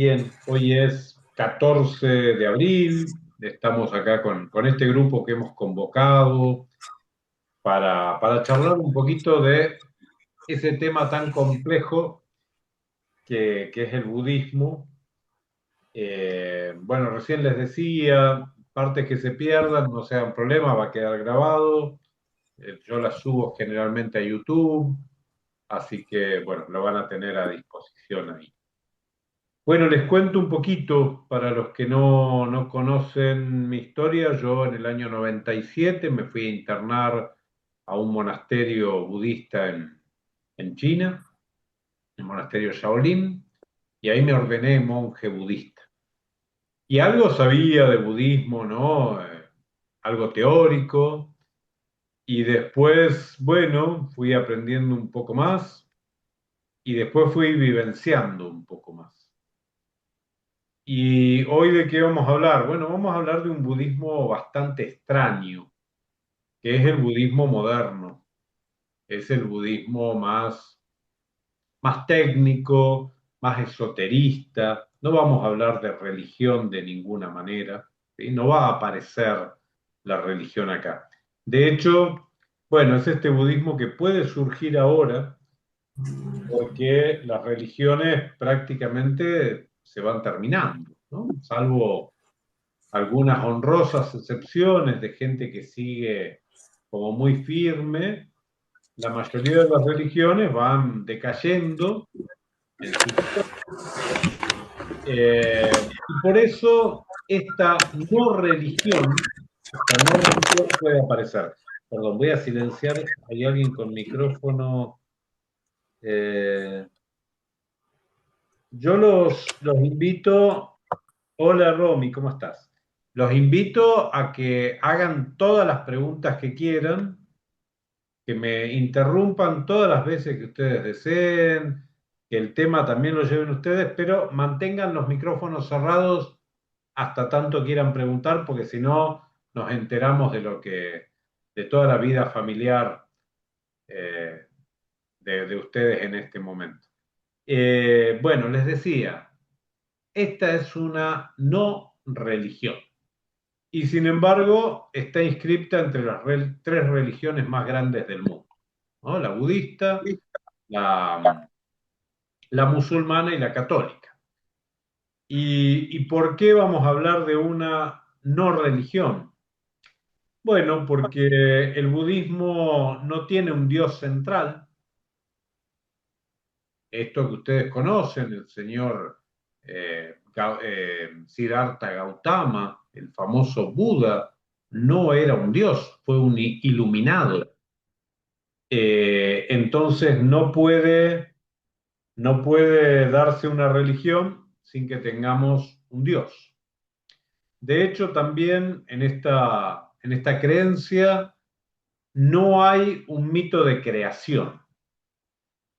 Bien, hoy es 14 de abril, estamos acá con este grupo que hemos convocado para charlar un poquito de ese tema tan complejo que es el budismo. Bueno, recién les decía, partes que se pierdan, no sean problema, va a quedar grabado. Yo las subo generalmente a YouTube, así que bueno, lo van a tener a disposición ahí. Bueno, les cuento un poquito para los que no conocen mi historia. Yo en el año 97 me fui a internar a un monasterio budista en China, el monasterio Shaolin, y ahí me ordené monje budista. Y algo sabía de budismo, ¿no? Algo teórico, y después, bueno, fui aprendiendo un poco más, y después fui vivenciando un poco más. ¿Y hoy de qué vamos a hablar? Bueno, vamos a hablar de un budismo bastante extraño, que es el budismo moderno. Es el budismo más técnico, más esoterista. No vamos a hablar de religión de ninguna manera, ¿sí? No va a aparecer la religión acá. De hecho, bueno, es este budismo que puede surgir ahora porque las religiones prácticamente se van terminando, ¿no? Salvo algunas honrosas excepciones de gente que sigue como muy firme, la mayoría de las religiones van decayendo en su historia. Y por eso esta no religión puede aparecer. Perdón, voy a silenciar. Hay alguien con micrófono. Eh, yo los invito. Hola Romy, ¿cómo estás? Los invito a que hagan todas las preguntas que quieran, que me interrumpan todas las veces que ustedes deseen, que el tema también lo lleven ustedes, pero mantengan los micrófonos cerrados hasta tanto quieran preguntar, porque si no nos enteramos de toda la vida familiar eh, de ustedes en este momento. Bueno, les decía, esta es una no religión. Y sin embargo está inscripta entre las tres religiones más grandes del mundo, ¿no? La budista, la, la musulmana y la católica. ¿Y por qué vamos a hablar de una no religión? Bueno, porque el budismo no tiene un dios central. Esto que ustedes conocen, el señor Siddhartha Gautama, el famoso Buda, no era un dios, fue un iluminado. Entonces no puede darse una religión sin que tengamos un Dios. De hecho, también en esta creencia no hay un mito de creación.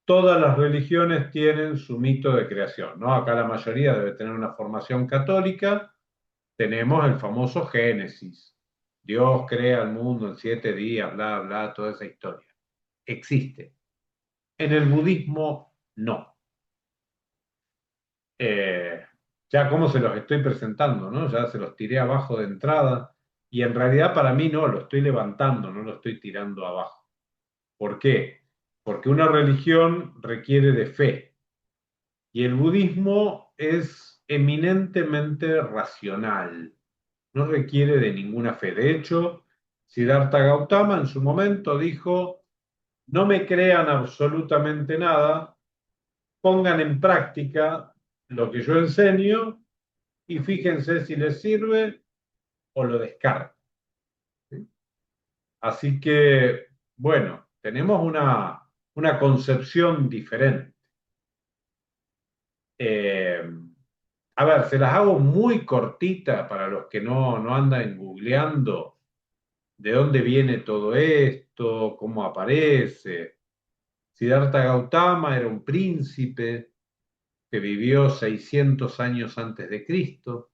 Todas las religiones tienen su mito de creación, ¿no? Acá la mayoría debe tener una formación católica. Tenemos el famoso Génesis. Dios crea el mundo en 7 días, bla, bla, toda esa historia. Existe. En el budismo, no. Eh, ya como se los estoy presentando, ¿no? Ya se los tiré abajo de entrada y en realidad para mí no, lo estoy levantando, no lo estoy tirando abajo. ¿Por qué? Porque una religión requiere de fe y el budismo es eminentemente racional, no requiere de ninguna fe. De hecho, Siddhartha Gautama en su momento dijo, no me crean absolutamente nada, pongan en práctica lo que yo enseño y fíjense si les sirve o lo descartan. ¿Sí? Así que, bueno, tenemos una concepción diferente. Eh, a ver, se las hago muy cortita para los que no andan googleando de dónde viene todo esto, cómo aparece. Siddhartha Gautama era un príncipe que vivió 600 años antes de Cristo.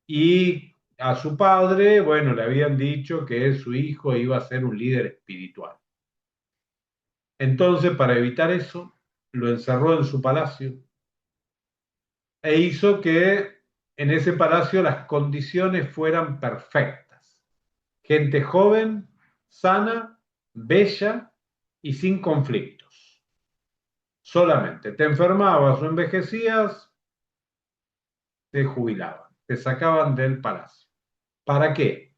Y a su padre, bueno, le habían dicho que su hijo iba a ser un líder espiritual. Entonces, para evitar eso, lo encerró en su palacio e hizo que en ese palacio las condiciones fueran perfectas. Gente joven, sana, bella y sin conflictos. Solamente te enfermabas o envejecías, te jubilaban, te sacaban del palacio. ¿Para qué?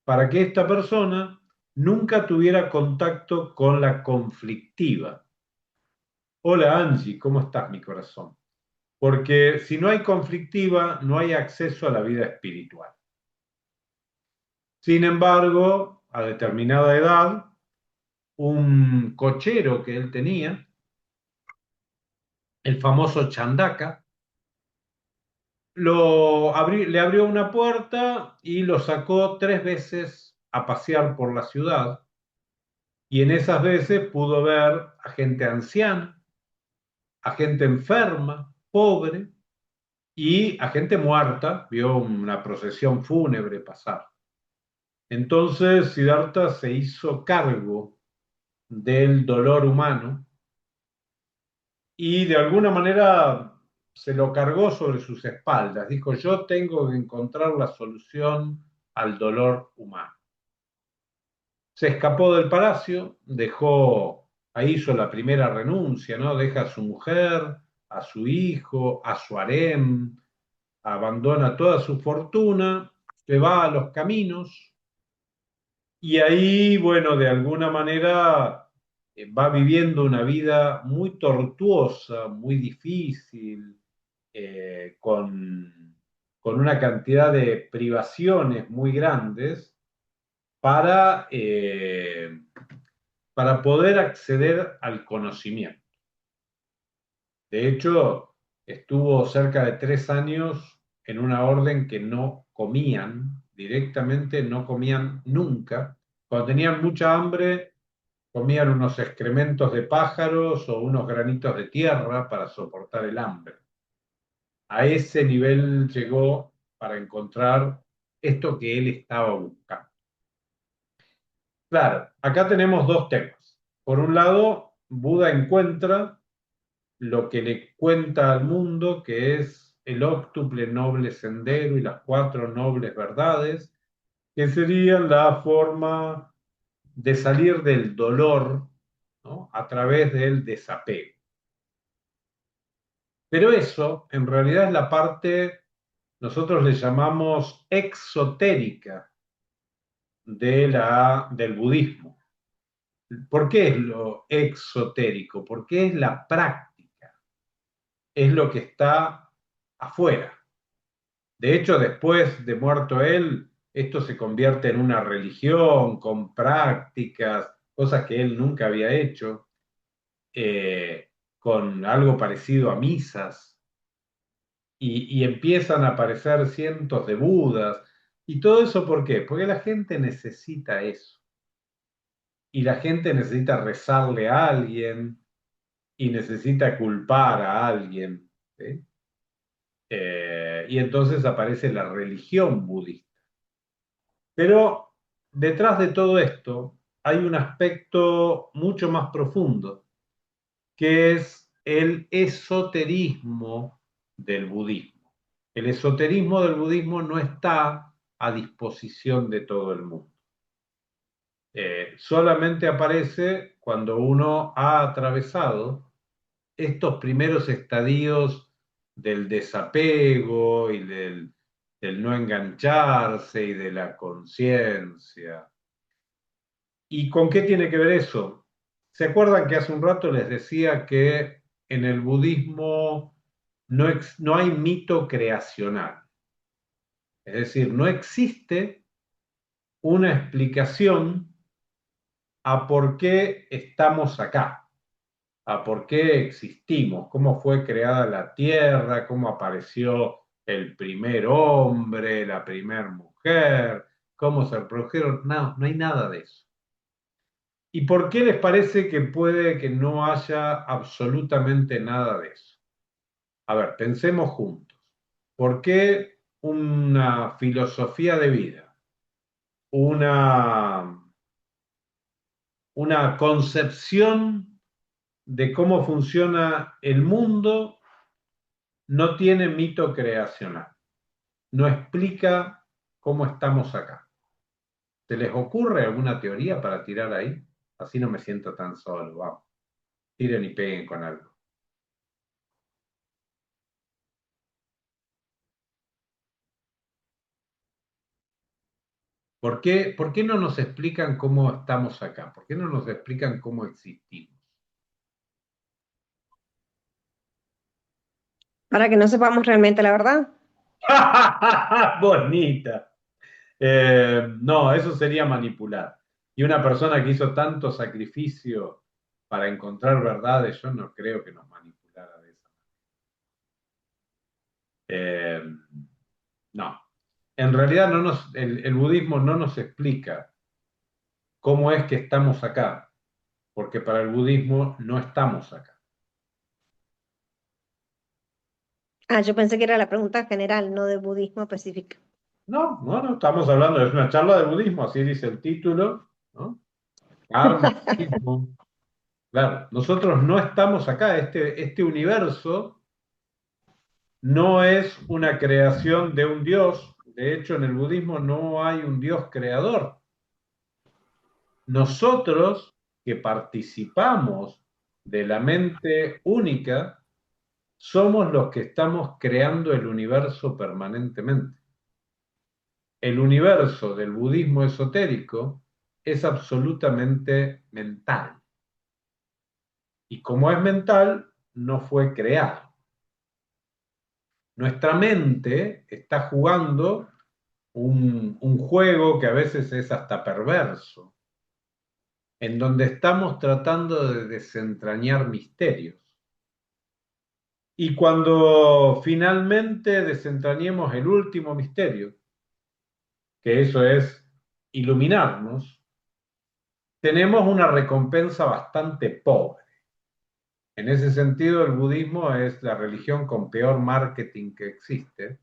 Para que esta persona nunca tuviera contacto con la conflictiva. Hola Angie, ¿cómo estás, mi corazón? Porque si no hay conflictiva, no hay acceso a la vida espiritual. Sin embargo, a determinada edad, un cochero que él tenía, el famoso Chandaka, le abrió una puerta y lo sacó 3 veces a pasear por la ciudad. Y en esas veces pudo ver a gente anciana, a gente enferma, pobre y a gente muerta. Vio una procesión fúnebre pasar. Entonces Siddhartha se hizo cargo del dolor humano y de alguna manera se lo cargó sobre sus espaldas. Dijo, yo tengo que encontrar la solución al dolor humano. Se escapó del palacio, ahí hizo la primera renuncia, ¿no? Deja a su mujer, a su hijo, a su harem, abandona toda su fortuna, se va a los caminos y ahí, bueno, de alguna manera va viviendo una vida muy tortuosa, muy difícil, con una cantidad de privaciones muy grandes para, para poder acceder al conocimiento. De hecho, estuvo cerca de 3 años en una orden que no comían, directamente no comían nunca. Cuando tenían mucha hambre, comían unos excrementos de pájaros o unos granitos de tierra para soportar el hambre. A ese nivel llegó para encontrar esto que él estaba buscando. Claro, acá tenemos dos temas. Por un lado, Buda encuentra lo que le cuenta al mundo, que es el óctuple noble sendero y las 4 nobles verdades, que serían la forma de salir del dolor, ¿no? A través del desapego. Pero eso en realidad es la parte, nosotros le llamamos exotérica del budismo. ¿Por qué es lo exotérico? Porque es la práctica, es lo que está afuera. De hecho, después de muerto él, esto se convierte en una religión con prácticas, cosas que él nunca había hecho, con algo parecido a misas, y empiezan a aparecer cientos de Budas. ¿Y todo eso por qué? Porque la gente necesita eso. Y la gente necesita rezarle a alguien y necesita culpar a alguien. ¿Sí? Y entonces aparece la religión budista. Pero detrás de todo esto hay un aspecto mucho más profundo, que es el esoterismo del budismo. El esoterismo del budismo no está a disposición de todo el mundo. Solamente aparece cuando uno ha atravesado estos primeros estadios del desapego y del no engancharse y de la conciencia. ¿Y con qué tiene que ver eso? ¿Se acuerdan que hace un rato les decía que en el budismo no hay mito creacional? Es decir, no existe una explicación a por qué estamos acá, a por qué existimos, cómo fue creada la tierra, cómo apareció el primer hombre, la primera mujer, cómo se produjeron. No, no hay nada de eso. ¿Y por qué les parece que puede que no haya absolutamente nada de eso? A ver, pensemos juntos. ¿Por qué una filosofía de vida, una, una concepción de cómo funciona el mundo no tiene mito creacional, no explica cómo estamos acá. ¿Se les ocurre alguna teoría para tirar ahí? Así no me siento tan solo, vamos. Tiren y peguen con algo. ¿Por qué no nos explican cómo estamos acá? ¿Por qué no nos explican cómo existimos? Para que no sepamos realmente la verdad. Bonita. No, eso sería manipular. Y una persona que hizo tanto sacrificio para encontrar verdades, yo no creo que nos manipulara de esa manera. No. En realidad el budismo no nos explica cómo es que estamos acá, porque para el budismo no estamos acá. Ah, yo pensé que era la pregunta general, no de budismo específico. No, no, no, estamos hablando, es una charla de budismo, así dice el título, ¿no? Karma, budismo. Claro, nosotros no estamos acá, este universo no es una creación de un Dios, de hecho en el budismo no hay un Dios creador. Nosotros que participamos de la mente única, somos los que estamos creando el universo permanentemente. El universo del budismo esotérico es absolutamente mental. Y como es mental, no fue creado. Nuestra mente está jugando un juego que a veces es hasta perverso, en donde estamos tratando de desentrañar misterios. Y cuando finalmente desentrañemos el último misterio, que eso es iluminarnos, tenemos una recompensa bastante pobre. En ese sentido, el budismo es la religión con peor marketing que existe.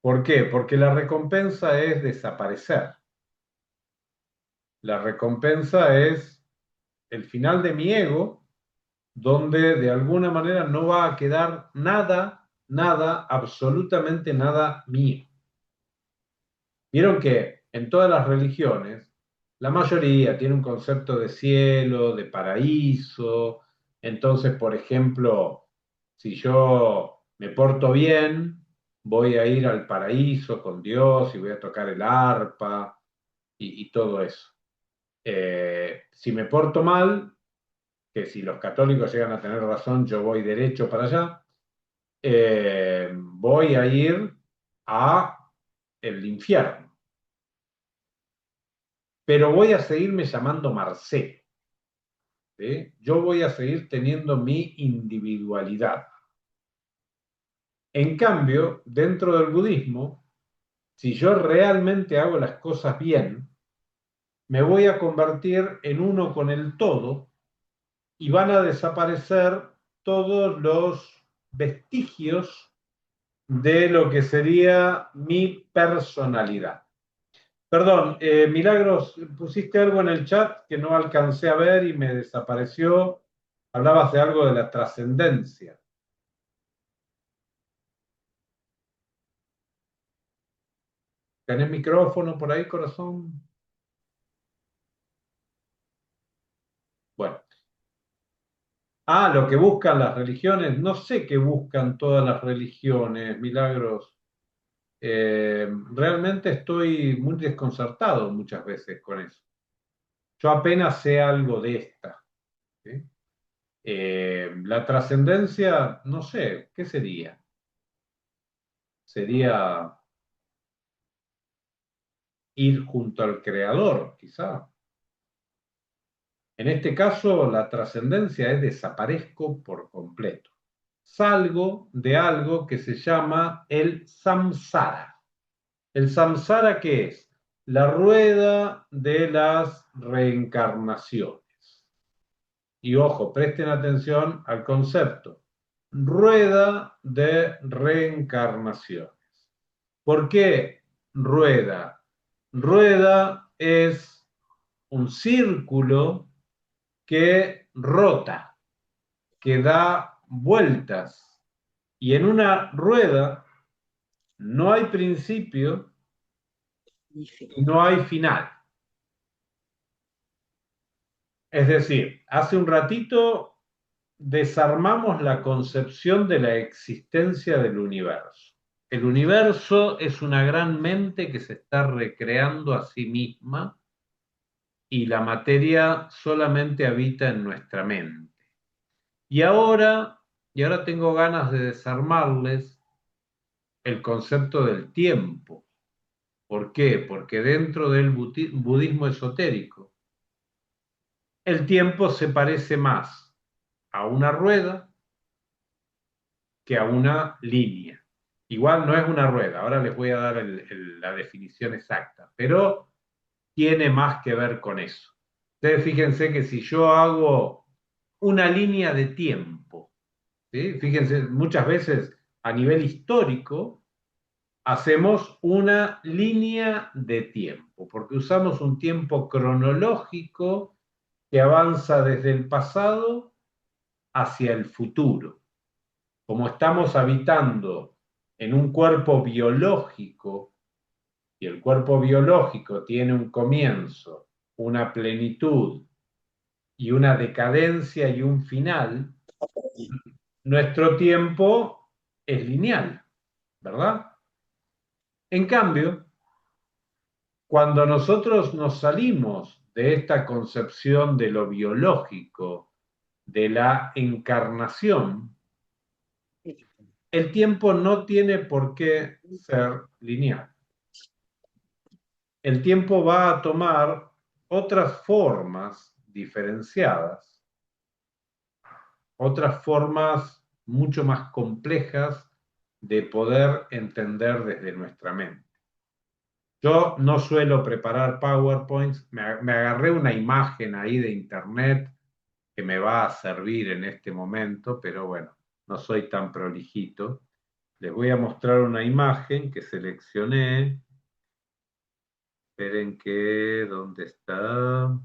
¿Por qué? Porque la recompensa es desaparecer. La recompensa es el final de mi ego, donde de alguna manera no va a quedar nada, nada, absolutamente nada mío. Vieron que en todas las religiones, la mayoría tiene un concepto de cielo, de paraíso. Entonces, por ejemplo, si yo me porto bien, voy a ir al paraíso con Dios y voy a tocar el arpa y todo eso. Si me porto mal, que si los católicos llegan a tener razón, yo voy derecho para allá, voy a ir a el infierno. Pero voy a seguirme llamando Marcelo. ¿Sí? Yo voy a seguir teniendo mi individualidad. En cambio, dentro del budismo, si yo realmente hago las cosas bien, me voy a convertir en uno con el todo y van a desaparecer todos los vestigios de lo que sería mi personalidad. Perdón, Milagros, pusiste algo en el chat que no alcancé a ver y me desapareció. Hablabas de algo de la trascendencia. ¿Tenés micrófono por ahí, corazón? Bueno. Ah, lo que buscan las religiones. No sé qué buscan todas las religiones, Milagros. Realmente estoy muy desconcertado muchas veces con eso. Yo apenas sé algo de esta. ¿Sí? La trascendencia, no sé, ¿qué sería? Sería ir junto al creador, quizá. En este caso, la trascendencia es desaparezco por completo. Salgo de algo que se llama el samsara. ¿El samsara qué es? La rueda de las reencarnaciones. Y ojo, presten atención al concepto. Rueda de reencarnaciones. ¿Por qué rueda? Rueda es un círculo que rota, que da vueltas. Y en una rueda no hay principio y no hay final. Es decir, hace un ratito desarmamos la concepción de la existencia del universo. El universo es una gran mente que se está recreando a sí misma y la materia solamente habita en nuestra mente. Y ahora, y ahora tengo ganas de desarmarles el concepto del tiempo. ¿Por qué? Porque dentro del budismo esotérico, el tiempo se parece más a una rueda que a una línea. Igual no es una rueda, ahora les voy a dar la definición exacta, pero tiene más que ver con eso. Ustedes fíjense que si yo hago una línea de tiempo, ¿sí? Fíjense, muchas veces a nivel histórico hacemos una línea de tiempo, porque usamos un tiempo cronológico que avanza desde el pasado hacia el futuro. Como estamos habitando en un cuerpo biológico, y el cuerpo biológico tiene un comienzo, una plenitud y una decadencia y un final, nuestro tiempo es lineal, ¿verdad? En cambio, cuando nosotros nos salimos de esta concepción de lo biológico, de la encarnación, el tiempo no tiene por qué ser lineal. El tiempo va a tomar otras formas diferenciadas, otras formas mucho más complejas de poder entender desde nuestra mente. Yo no suelo preparar PowerPoints, me agarré una imagen ahí de internet que me va a servir en este momento, pero bueno, no soy tan prolijito. Les voy a mostrar una imagen que seleccioné. Esperen que, ¿dónde está?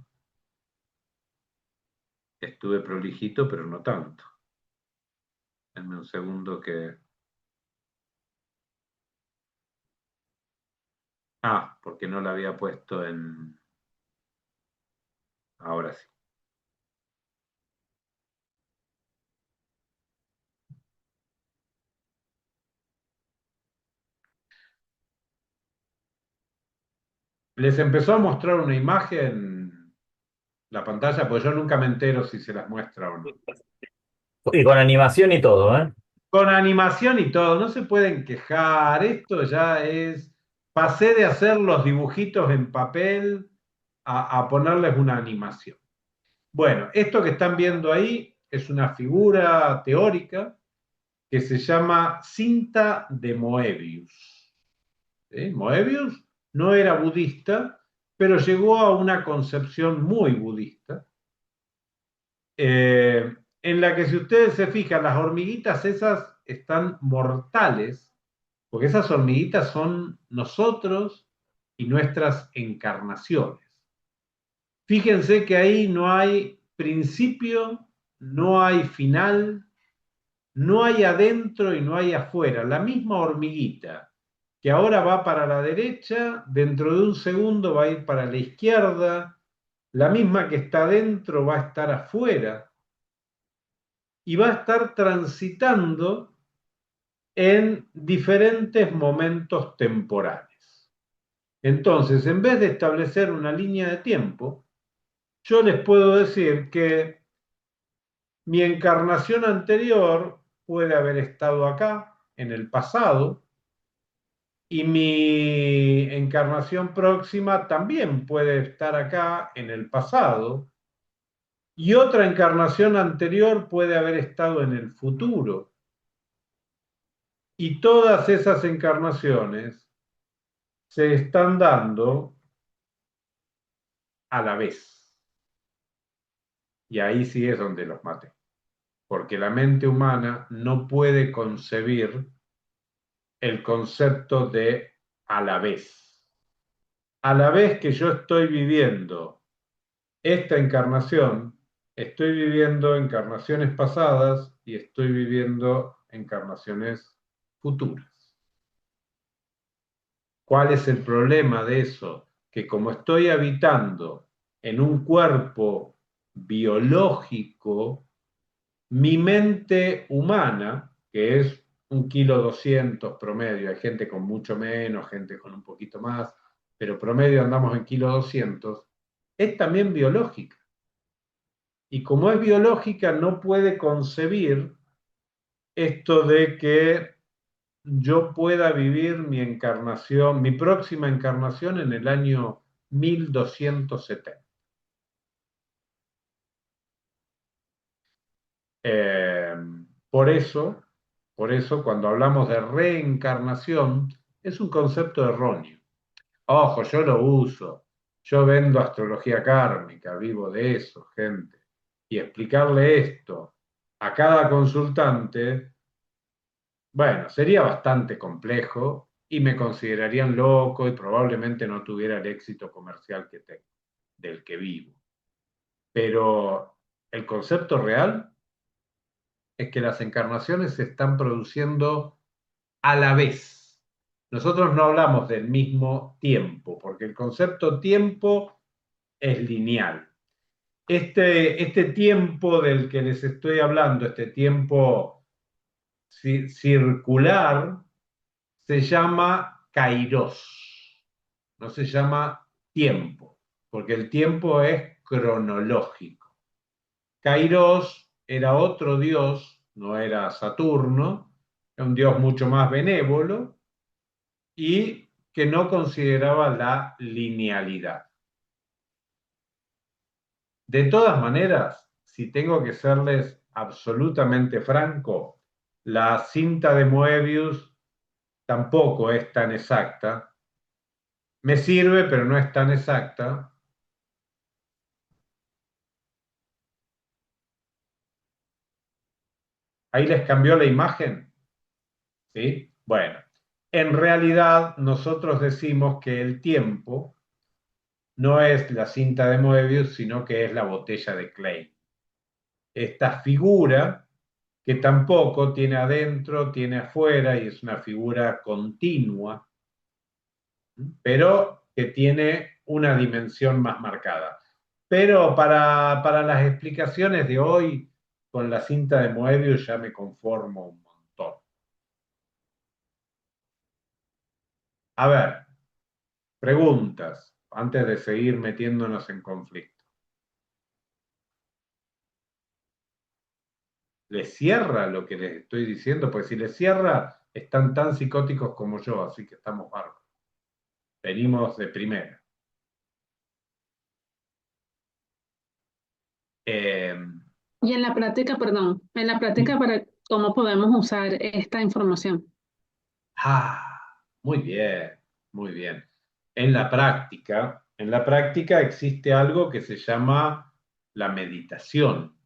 Estuve prolijito, pero no tanto. Denme un segundo que... Ah, porque no la había puesto en... Ahora sí. Les empezó a mostrar una imagen la pantalla, pues yo nunca me entero si se las muestra o no. Y con animación y todo, ¿eh? Con animación y todo, no se pueden quejar. Esto ya es... Pasé de hacer los dibujitos en papel a ponerles una animación. Bueno, esto que están viendo ahí es una figura teórica que se llama cinta de Moebius. ¿Sí? Moebius no era budista, pero llegó a una concepción muy budista, en la que si ustedes se fijan, las hormiguitas esas están mortales, porque esas hormiguitas son nosotros y nuestras encarnaciones. Fíjense que ahí no hay principio, no hay final, no hay adentro y no hay afuera. La misma hormiguita que ahora va para la derecha, dentro de un segundo va a ir para la izquierda, la misma que está adentro va a estar afuera y va a estar transitando en diferentes momentos temporales. Entonces, en vez de establecer una línea de tiempo, yo les puedo decir que mi encarnación anterior puede haber estado acá, en el pasado, y mi encarnación próxima también puede estar acá, en el pasado, y otra encarnación anterior puede haber estado en el futuro. Y todas esas encarnaciones se están dando a la vez. Y ahí sí es donde los maté. Porque la mente humana no puede concebir el concepto de a la vez. A la vez que yo estoy viviendo esta encarnación, estoy viviendo encarnaciones pasadas y estoy viviendo encarnaciones futuras. ¿Cuál es el problema de eso? Que como estoy habitando en un cuerpo biológico, mi mente humana, que es 1,2 kg promedio, hay gente con mucho menos, gente con un poquito más, pero promedio andamos en 1,2 kg, es también biológica. Y como es biológica, no puede concebir esto de que yo pueda vivir mi encarnación, mi próxima encarnación en el año 1270. Eh, por eso, cuando hablamos de reencarnación, es un concepto erróneo. Ojo, yo lo uso. Yo vendo astrología kármica, vivo de eso, gente. Y explicarle esto a cada consultante, bueno, sería bastante complejo y me considerarían loco y probablemente no tuviera el éxito comercial que tengo, del que vivo. Pero el concepto real es que las encarnaciones se están produciendo a la vez. Nosotros no hablamos del mismo tiempo, porque el concepto tiempo es lineal. Este tiempo del que les estoy hablando, este tiempo circular, se llama kairos, no se llama tiempo, porque el tiempo es cronológico. Kairos era otro dios, no era Saturno, era un dios mucho más benévolo y que no consideraba la linealidad. De todas maneras, si tengo que serles absolutamente franco, la cinta de Moebius tampoco es tan exacta. Me sirve, pero no es tan exacta. Ahí les cambió la imagen, ¿sí? Bueno, en realidad nosotros decimos que el tiempo no es la cinta de Moebius, sino que es la botella de Klein. Esta figura que tampoco tiene adentro, tiene afuera y es una figura continua, pero que tiene una dimensión más marcada. Pero para las explicaciones de hoy, con la cinta de Moebius ya me conformo un montón. A ver, preguntas, antes de seguir metiéndonos en conflicto. ¿Les cierra lo que les estoy diciendo? Pues si les cierra, están tan psicóticos como yo, así que estamos bárbaros. Venimos de primera. Eh, Y en la práctica, perdón, en la práctica para cómo podemos usar esta información. muy bien, muy bien. En la práctica existe algo que se llama la meditación.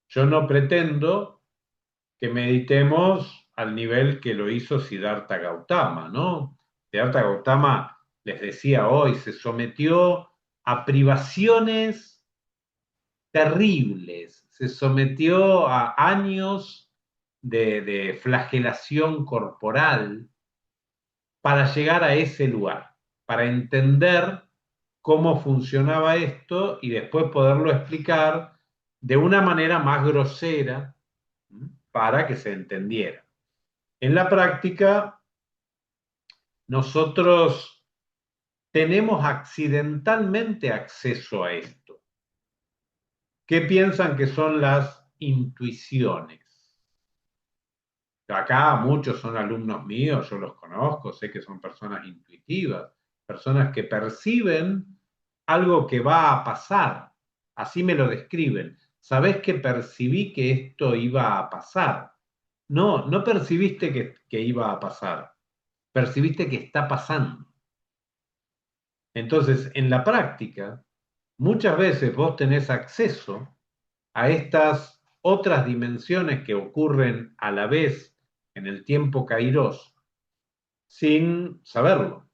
Yo no pretendo que meditemos al nivel que lo hizo Siddhartha Gautama, ¿no? Siddhartha Gautama, les decía hoy, se sometió a privaciones terribles, se sometió a años de flagelación corporal para llegar a ese lugar, para entender cómo funcionaba esto y después poderlo explicar de una manera más grosera para que se entendiera. En la práctica, nosotros tenemos accidentalmente acceso a esto. ¿Qué piensan que son las intuiciones? Acá muchos son alumnos míos, yo los conozco, sé que son personas intuitivas, personas que perciben algo que va a pasar. Así me lo describen. ¿Sabés que percibí que esto iba a pasar? No, no percibiste que iba a pasar, percibiste que está pasando. Entonces, en la práctica, muchas veces vos tenés acceso a estas otras dimensiones que ocurren a la vez en el tiempo kairos sin saberlo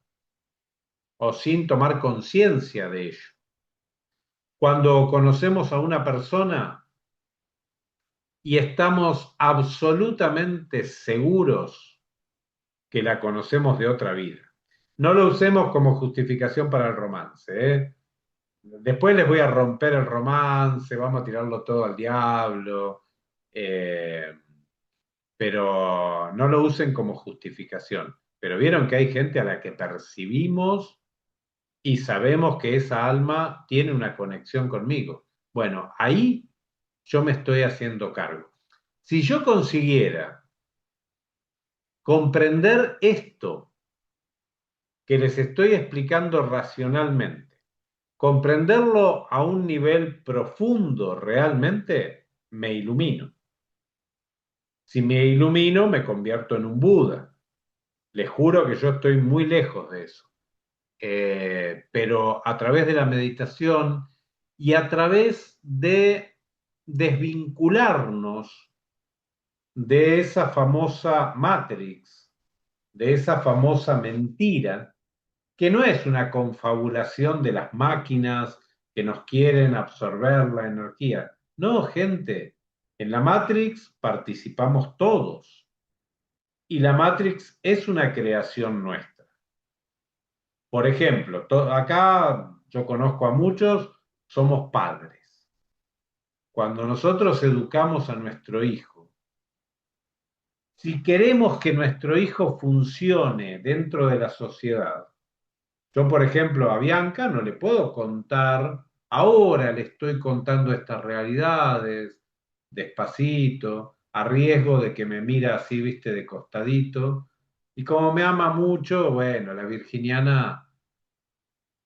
o sin tomar conciencia de ello. Cuando conocemos a una persona, y estamos absolutamente seguros que la conocemos de otra vida. No lo usemos como justificación para el romance, ¿eh? Después les voy a romper el romance, vamos a tirarlo todo al diablo, eh, pero no lo usen como justificación. Pero vieron que hay gente a la que percibimos y sabemos que esa alma tiene una conexión conmigo. Bueno, ahí yo me estoy haciendo cargo. Si yo consiguiera comprender esto que les estoy explicando racionalmente, comprenderlo a un nivel profundo realmente, me ilumino. Si me ilumino, me convierto en un Buda. Les juro que yo estoy muy lejos de eso. Pero a través de la meditación y a través de desvincularnos de esa famosa Matrix, de esa famosa mentira, que no es una confabulación de las máquinas que nos quieren absorber la energía. No, gente, en la Matrix participamos todos y la Matrix es una creación nuestra. Por ejemplo, acá yo conozco a muchos, somos padres. Cuando nosotros educamos a nuestro hijo, si queremos que nuestro hijo funcione dentro de la sociedad, yo, por ejemplo, a Bianca no le puedo contar, ahora le estoy contando estas realidades, despacito, a riesgo de que me mira así, viste, de costadito. Y como me ama mucho, bueno, la virginiana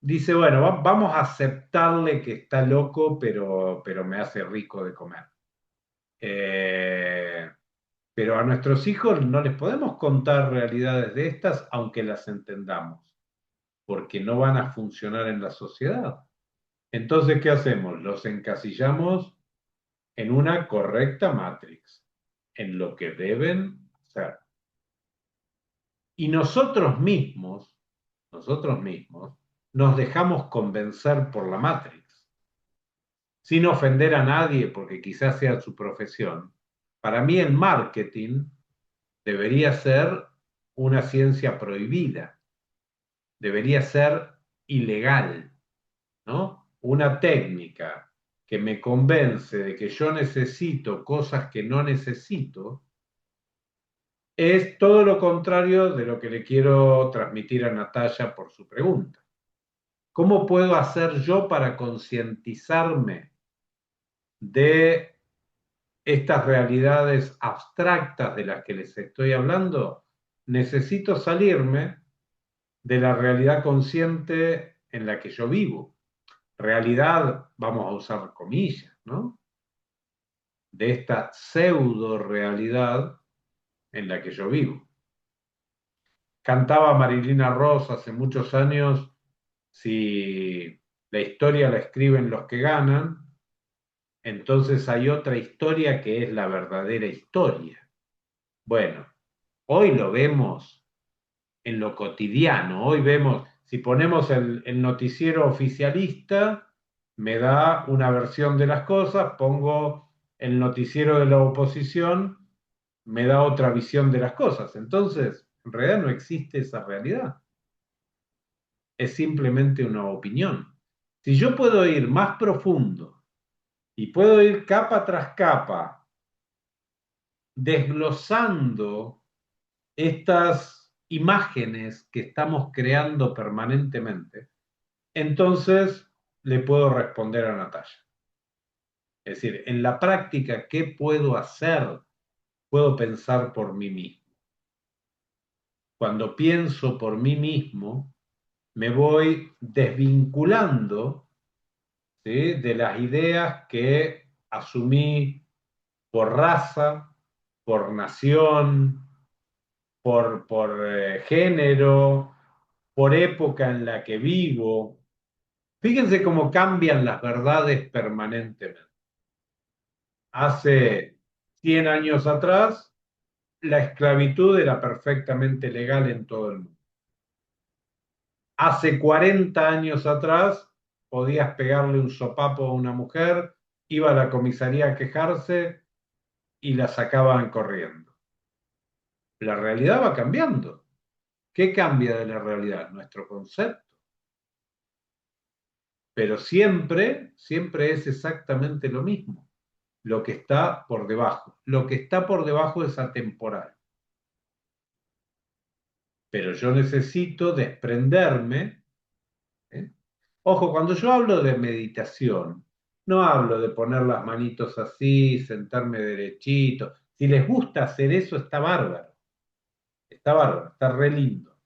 dice, bueno, vamos a aceptarle que está loco, pero me hace rico de comer. Eh, pero a nuestros hijos no les podemos contar realidades de estas, aunque las entendamos, porque no van a funcionar en la sociedad. Entonces, ¿qué hacemos? Los encasillamos en una correcta matrix, en lo que deben ser. Y nosotros mismos, nos dejamos convencer por la matrix, sin ofender a nadie, porque quizás sea su profesión. Para mí el marketing debería ser una ciencia prohibida, debería ser ilegal, ¿no? Una técnica que me convence de que yo necesito cosas que no necesito, es todo lo contrario de lo que le quiero transmitir a Natalia por su pregunta. ¿Cómo puedo hacer yo para concientizarme de estas realidades abstractas de las que les estoy hablando? Necesito salirme de la realidad consciente en la que yo vivo. Realidad, vamos a usar comillas, ¿no? De esta pseudo realidad en la que yo vivo. Cantaba Marilina Ross hace muchos años, si la historia la escriben los que ganan, entonces hay otra historia que es la verdadera historia. Bueno, hoy lo vemos en lo cotidiano, hoy vemos, si ponemos el noticiero oficialista, me da una versión de las cosas, pongo el noticiero de la oposición, me da otra visión de las cosas. Entonces, en realidad no existe esa realidad. Es simplemente una opinión. Si yo puedo ir más profundo y puedo ir capa tras capa, desglosando estas imágenes que estamos creando permanentemente, entonces le puedo responder a Natalia. Es decir, en la práctica, ¿qué puedo hacer? Puedo pensar por mí mismo. Cuando pienso por mí mismo, me voy desvinculando, ¿sí?, de las ideas que asumí por raza, por nación, por género, por época en la que vivo. Fíjense cómo cambian las verdades permanentemente. Hace 100 años atrás, la esclavitud era perfectamente legal en todo el mundo. Hace 40 años atrás, podías pegarle un sopapo a una mujer, iba a la comisaría a quejarse y la sacaban corriendo. La realidad va cambiando. ¿Qué cambia de la realidad? Nuestro concepto. Pero siempre, siempre es exactamente lo mismo. Lo que está por debajo. Lo que está por debajo es atemporal. Pero yo necesito desprenderme. ¿Eh? Ojo, cuando yo hablo de meditación, no hablo de poner las manitos así, sentarme derechito. Si les gusta hacer eso, está bárbaro. Está bárbaro, está re lindo.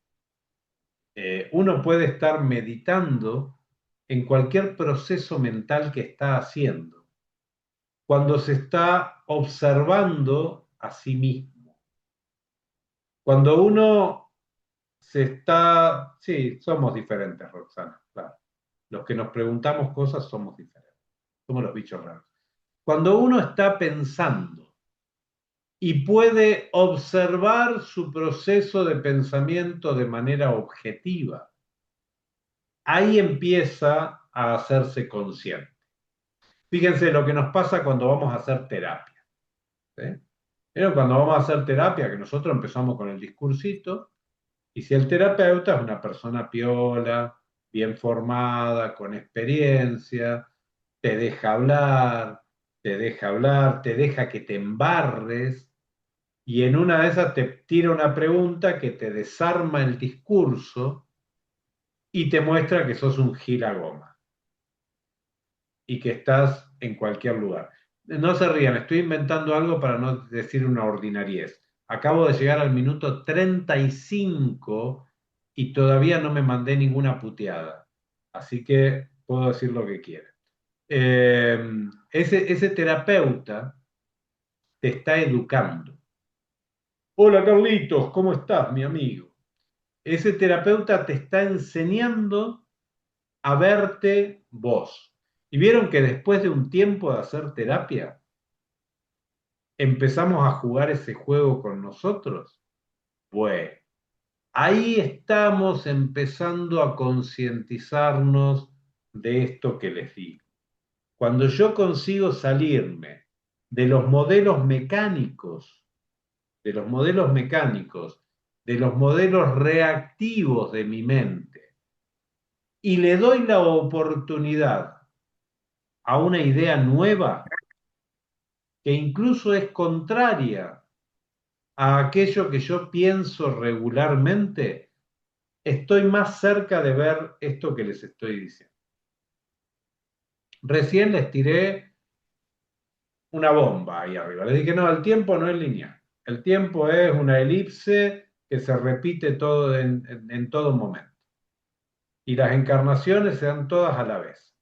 Uno puede estar meditando en cualquier proceso mental que está haciendo, cuando se está observando a sí mismo. Cuando uno se está... Sí, somos diferentes, Roxana, claro. Los que nos preguntamos cosas somos diferentes. Somos los bichos raros. Cuando uno está pensando y puede observar su proceso de pensamiento de manera objetiva, ahí empieza a hacerse consciente. Fíjense lo que nos pasa cuando vamos a hacer terapia. ¿Sí? Pero cuando vamos a hacer terapia, que nosotros empezamos con el discursito, y si el terapeuta es una persona piola, bien formada, con experiencia, te deja hablar, te deja hablar, te deja que te embarres, y en una de esas te tira una pregunta que te desarma el discurso y te muestra que sos un gilagoma y que estás en cualquier lugar. No se rían, estoy inventando algo para no decir una ordinariez. Acabo de llegar al minuto 35 y todavía no me mandé ninguna puteada. Así que puedo decir lo que quiera. Ese terapeuta te está educando. Hola Carlitos, ¿cómo estás, mi amigo? Ese terapeuta te está enseñando a verte vos. Y vieron que después de un tiempo de hacer terapia, empezamos a jugar ese juego con nosotros. Bueno, ahí estamos empezando a concientizarnos de esto que les digo. Cuando yo consigo salirme de los modelos mecánicos, de los modelos mecánicos, de los modelos reactivos de mi mente, y le doy la oportunidad a una idea nueva que incluso es contraria a aquello que yo pienso regularmente, estoy más cerca de ver esto que les estoy diciendo. Recién les tiré una bomba ahí arriba. Les dije, no, el tiempo no es lineal. El tiempo es una elipse que se repite todo en todo momento. Y las encarnaciones se dan todas a la vez.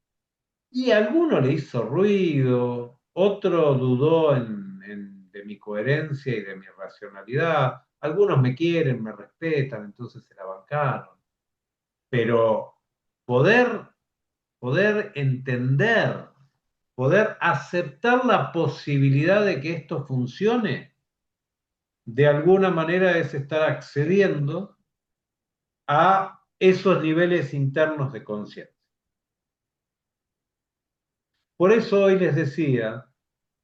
Y a alguno le hizo ruido, otro dudó de mi coherencia y de mi racionalidad. Algunos me quieren, me respetan, entonces se la bancaron. Pero poder, poder entender, poder aceptar la posibilidad de que esto funcione, de alguna manera es estar accediendo a esos niveles internos de conciencia. Por eso hoy les decía,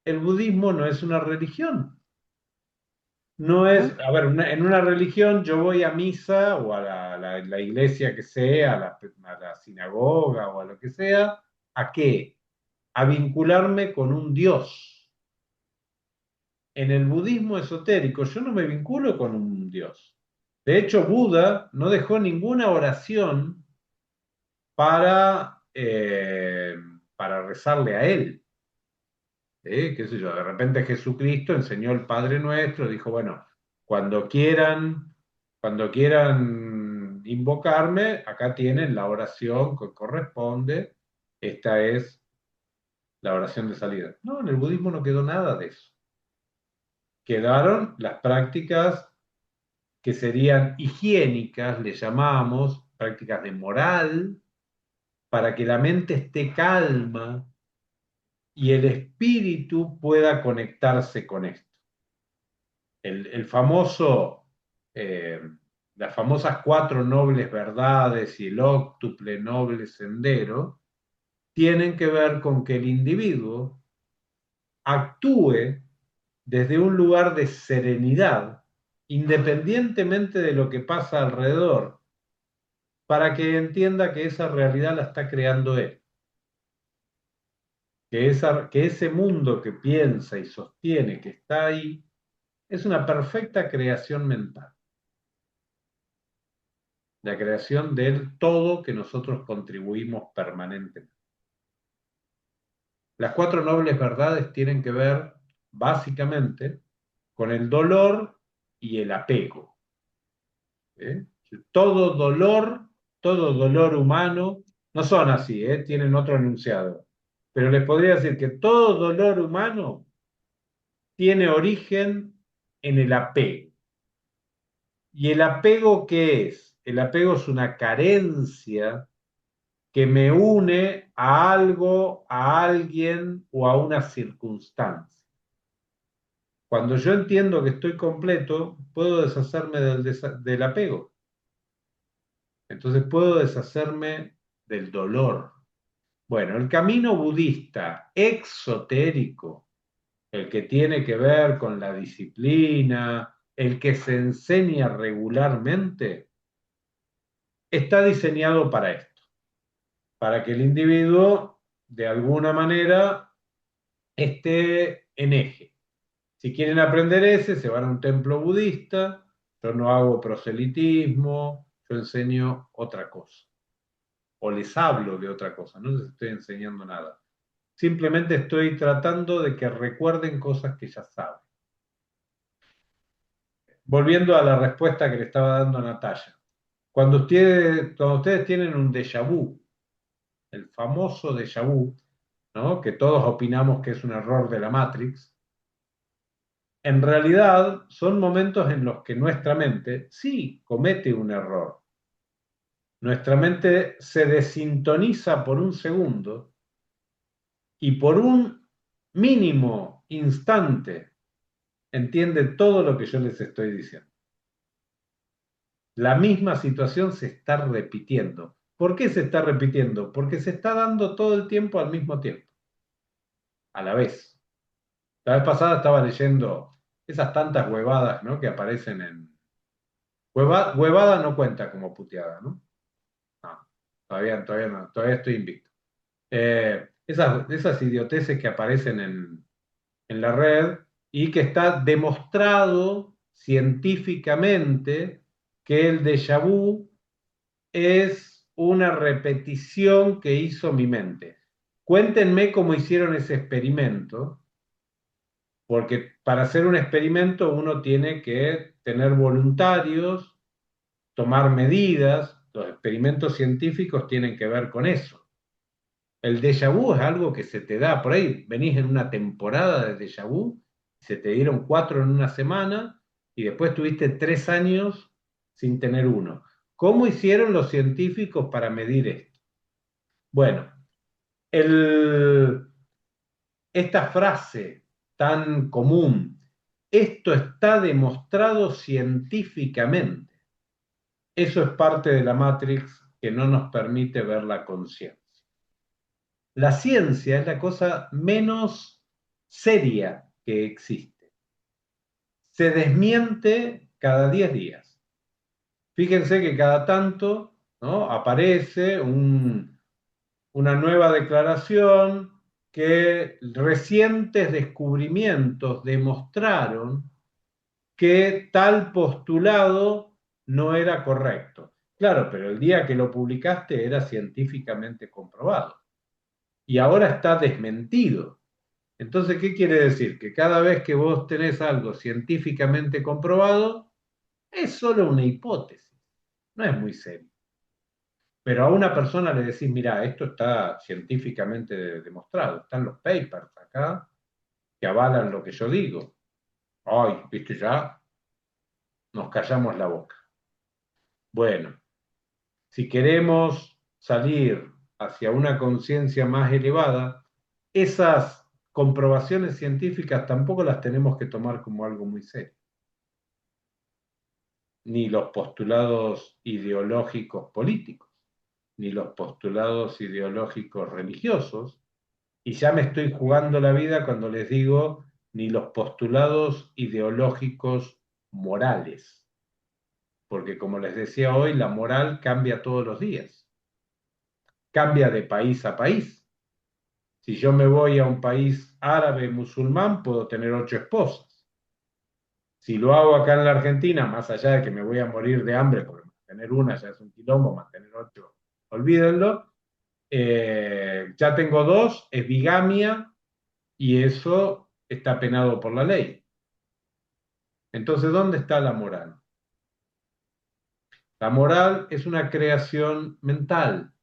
el budismo no es una religión. No es, a ver, en una religión yo voy a misa o a la iglesia que sea, a la sinagoga o a lo que sea, ¿a qué? A vincularme con un Dios. En el budismo esotérico yo no me vinculo con un Dios. De hecho, Buda no dejó ninguna oración para rezarle a él. ¿Qué sé yo? De repente Jesucristo enseñó el Padre Nuestro, dijo, bueno, cuando cuando quieran invocarme, acá tienen la oración que corresponde, esta es la oración de salida. No, en el budismo no quedó nada de eso. Quedaron las prácticas que serían higiénicas, le llamamos, prácticas de moral, para que la mente esté calma y el espíritu pueda conectarse con esto. El famoso, eh, las famosas cuatro nobles verdades y el óctuple noble sendero tienen que ver con que el individuo actúe desde un lugar de serenidad, independientemente de lo que pasa alrededor, para que entienda que esa realidad la está creando él. Que ese mundo que piensa y sostiene que está ahí es una perfecta creación mental. La creación del todo que nosotros contribuimos permanentemente. Las cuatro nobles verdades tienen que ver básicamente con el dolor y el apego. ¿Eh? Todo dolor humano, no son así, tienen otro enunciado, pero les podría decir que todo dolor humano tiene origen en el apego. ¿Y el apego qué es? El apego es una carencia que me une a algo, a alguien o a una circunstancia. Cuando yo entiendo que estoy completo, puedo deshacerme del apego. Entonces puedo deshacerme del dolor. Bueno, el camino budista exotérico, el que tiene que ver con la disciplina, el que se enseña regularmente, está diseñado para esto, para que el individuo de alguna manera esté en eje. Si quieren aprender ese, se van a un templo budista. Yo no hago proselitismo, yo enseño otra cosa. O les hablo de otra cosa, no les estoy enseñando nada. Simplemente estoy tratando de que recuerden cosas que ya saben. Volviendo a la respuesta que le estaba dando a Natalia. Cuando ustedes tienen un déjà vu, el famoso déjà vu, ¿no? Que todos opinamos que es un error de la Matrix, en realidad son momentos en los que nuestra mente sí comete un error. Nuestra mente se desintoniza por un segundo y por un mínimo instante entiende todo lo que yo les estoy diciendo. La misma situación se está repitiendo. ¿Por qué se está repitiendo? Porque se está dando todo el tiempo al mismo tiempo, a la vez. La vez pasada estaba leyendo esas tantas huevadas, ¿no? Que aparecen en... Huevada no cuenta como puteada, ¿no? No, todavía no, todavía estoy invicto. Esas idioteces que aparecen en la red y que está demostrado científicamente que el déjà vu es una repetición que hizo mi mente. Cuéntenme cómo hicieron ese experimento, porque para hacer un experimento uno tiene que tener voluntarios, tomar medidas, los experimentos científicos tienen que ver con eso. El déjà vu es algo que se te da, por ahí venís en una temporada de déjà vu, se te dieron 4 en una semana y después tuviste 3 años sin tener uno. ¿Cómo hicieron los científicos para medir esto? Bueno, esta frase tan común, esto está demostrado científicamente, eso es parte de la Matrix que no nos permite ver la conciencia. La ciencia es la cosa menos seria que existe. Se desmiente cada 10 días. Fíjense que cada tanto, ¿no? Aparece una nueva declaración que recientes descubrimientos demostraron que tal postulado no era correcto. Claro, pero el día que lo publicaste era científicamente comprobado y ahora está desmentido. Entonces, ¿qué quiere decir? Que cada vez que vos tenés algo científicamente comprobado, es solo una hipótesis, no es muy serio. Pero a una persona le decís, mira, esto está científicamente demostrado, están los papers acá que avalan lo que yo digo. Ay, viste, ya nos callamos la boca. Bueno, si queremos salir hacia una conciencia más elevada, esas comprobaciones científicas tampoco las tenemos que tomar como algo muy serio. Ni los postulados ideológicos políticos, ni los postulados ideológicos religiosos, y ya me estoy jugando la vida cuando les digo ni los postulados ideológicos morales, porque como les decía hoy, la moral cambia todos los días, cambia de país a país. Si yo me voy a un país árabe musulmán, puedo tener 8 esposas. Si lo hago acá en la Argentina, más allá de que me voy a morir de hambre, porque mantener una ya es un quilombo, mantener 8, olvídenlo, ya tengo 2, es bigamia y eso está penado por la ley. Entonces, ¿dónde está la moral? La moral es una creación mental.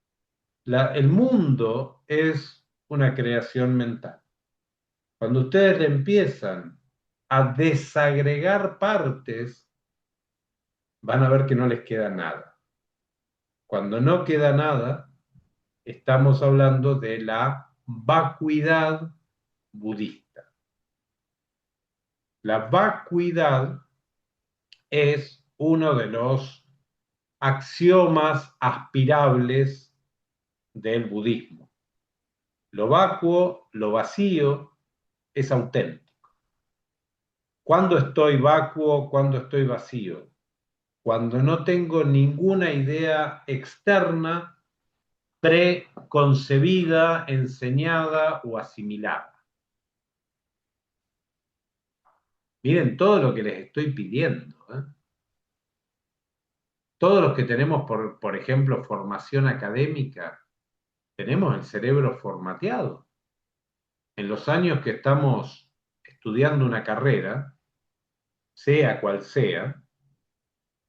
El mundo es una creación mental. Cuando ustedes le empiezan a desagregar partes, van a ver que no les queda nada. Cuando no queda nada, estamos hablando de la vacuidad budista. La vacuidad es uno de los axiomas aspirables del budismo. Lo vacuo, lo vacío, es auténtico. ¿Cuándo estoy vacuo? ¿Cuándo estoy vacío? Cuando no tengo ninguna idea externa preconcebida, enseñada o asimilada. Miren todo lo que les estoy pidiendo. Todos los que tenemos, por ejemplo, formación académica, tenemos el cerebro formateado. En los años que estamos estudiando una carrera, sea cual sea,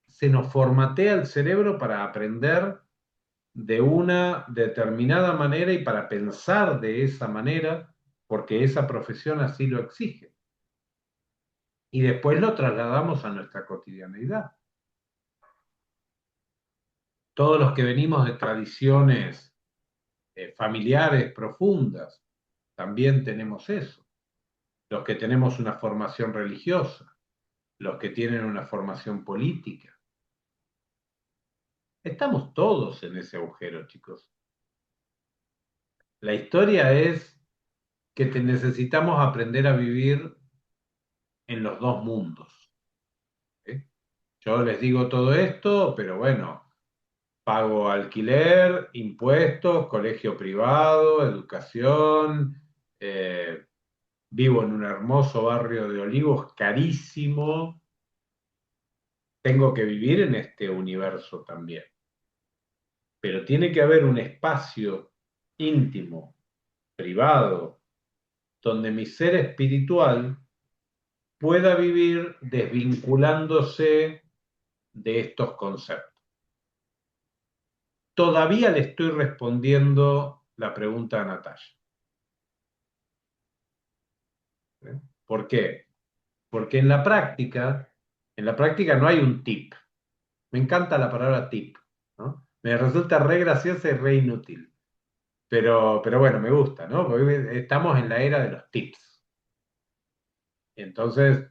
se nos formatea el cerebro para aprender de una determinada manera y para pensar de esa manera, porque esa profesión así lo exige. Y después lo trasladamos a nuestra cotidianeidad. Todos los que venimos de tradiciones familiares profundas, también tenemos eso. Los que tenemos una formación religiosa, los que tienen una formación política. Estamos todos en ese agujero, chicos. La historia es que necesitamos aprender a vivir en los dos mundos. ¿Eh? Yo les digo todo esto, pero bueno, pago alquiler, impuestos, colegio privado, educación, vivo en un hermoso barrio de Olivos, carísimo. Tengo que vivir en este universo también. Pero tiene que haber un espacio íntimo, privado, donde mi ser espiritual pueda vivir desvinculándose de estos conceptos. Todavía le estoy respondiendo la pregunta a Natalia. ¿Por qué? Porque en la práctica no hay un tip. Me encanta la palabra tip, ¿no? Me resulta re graciosa y re inútil. Pero bueno, me gusta, ¿no? Porque estamos en la era de los tips. Entonces,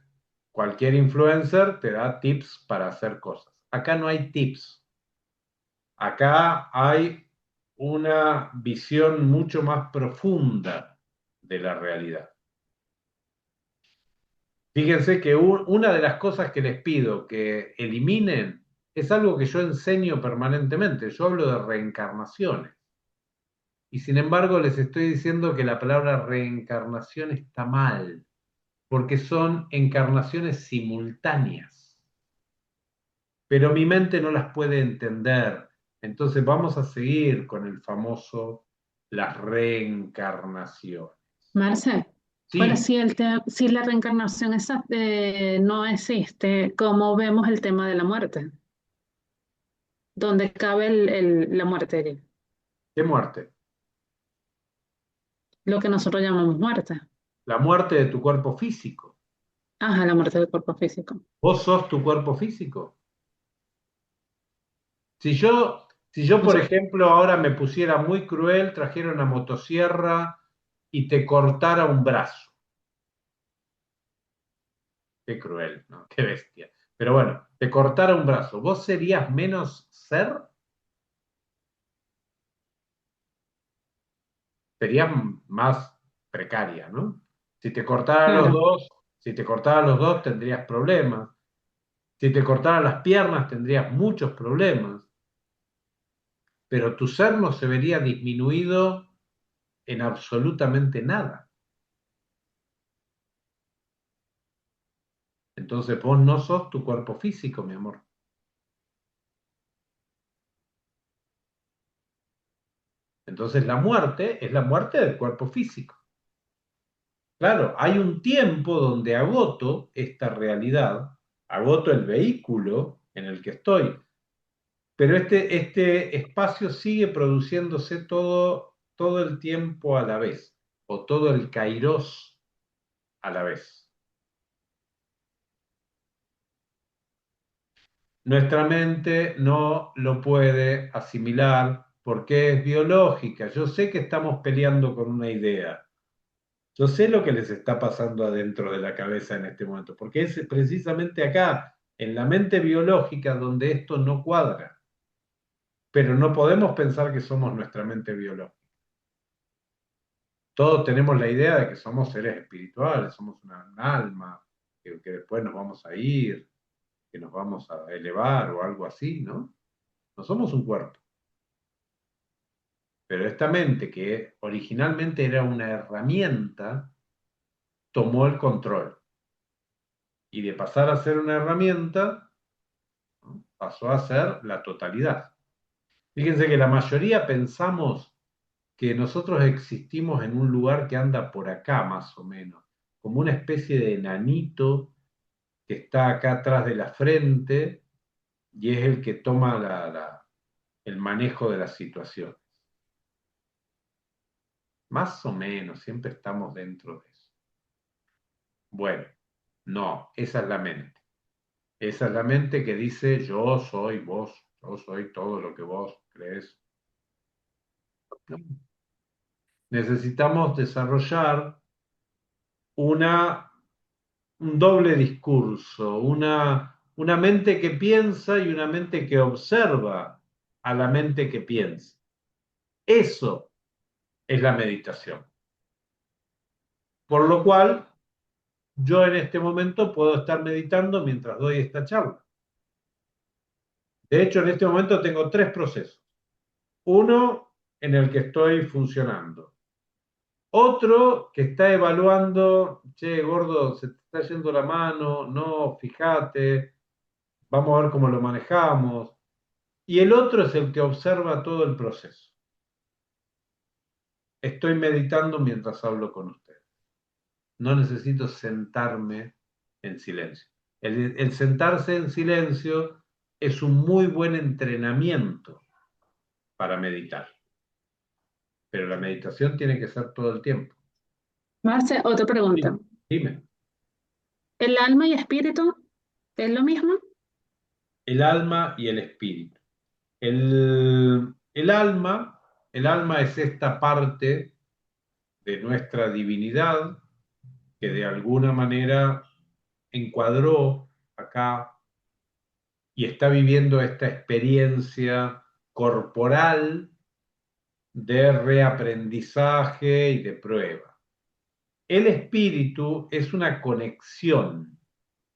cualquier influencer te da tips para hacer cosas. Acá no hay tips. Acá hay una visión mucho más profunda de la realidad. Fíjense que una de las cosas que les pido que eliminen es algo que yo enseño permanentemente. Yo hablo de reencarnaciones. Y sin embargo les estoy diciendo que la palabra reencarnación está mal, porque son encarnaciones simultáneas. Pero mi mente no las puede entender. Entonces vamos a seguir con el famoso las reencarnaciones. Marcel, ahora Sí, si la reencarnación no existe, ¿cómo vemos el tema de la muerte? ¿Dónde cabe la muerte allí? ¿qué muerte? Lo que nosotros llamamos muerte. La muerte de tu cuerpo físico. Ajá, la muerte del cuerpo físico. ¿Vos sos tu cuerpo físico? Si yo, O por sea, ejemplo, ahora me pusiera muy cruel, trajera una motosierra y te cortara un brazo. Qué cruel, ¿no? Qué bestia. Pero bueno, te cortara un brazo. ¿Vos serías menos ser? Serías más precaria, ¿no? Si te cortaran los Claro. dos, si te cortaran los dos tendrías problemas. Si te cortaran las piernas tendrías muchos problemas. Pero tu ser no se vería disminuido en absolutamente nada. Entonces vos no sos tu cuerpo físico, mi amor. Entonces la muerte es la muerte del cuerpo físico. Claro, hay un tiempo donde agoto esta realidad, agoto el vehículo en el que estoy, pero este espacio sigue produciéndose todo el tiempo a la vez, o todo el kairos a la vez. Nuestra mente no lo puede asimilar porque es biológica. Yo sé que estamos peleando con una idea. Yo sé lo que les está pasando adentro de la cabeza en este momento, porque es precisamente acá, en la mente biológica, donde esto no cuadra. Pero no podemos pensar que somos nuestra mente biológica. Todos tenemos la idea de que somos seres espirituales, somos un alma, que después nos vamos a ir, que nos vamos a elevar o algo así, ¿no? No somos un cuerpo. Pero esta mente, que originalmente era una herramienta, tomó el control. Y de pasar a ser una herramienta, ¿no?, pasó a ser la totalidad. Fíjense que la mayoría pensamos que nosotros existimos en un lugar que anda por acá, más o menos, como una especie de enanito que está acá atrás de la frente y es el que toma el manejo de la situación. Más o menos, siempre estamos dentro de eso. Bueno, no, esa es la mente. Esa es la mente que dice yo soy vos, yo soy todo lo que vos crees. ¿No? Necesitamos desarrollar un doble discurso, una mente que piensa y una mente que observa a la mente que piensa. Eso es la meditación. Por lo cual, yo en este momento puedo estar meditando mientras doy esta charla. De hecho, en este momento tengo 3 procesos. Uno en el que estoy funcionando. Otro que está evaluando, che, gordo, se te está yendo la mano, no, fíjate, vamos a ver cómo lo manejamos. Y el otro es el que observa todo el proceso. Estoy meditando mientras hablo con usted. No necesito sentarme en silencio. El sentarse en silencio es un muy buen entrenamiento para meditar. Pero la meditación tiene que ser todo el tiempo. Marce, otra pregunta. Dime. ¿El alma y espíritu es lo mismo? El alma y el espíritu. El alma, el alma es esta parte de nuestra divinidad que de alguna manera encuadró acá y está viviendo esta experiencia corporal de reaprendizaje y de prueba. El espíritu es una conexión,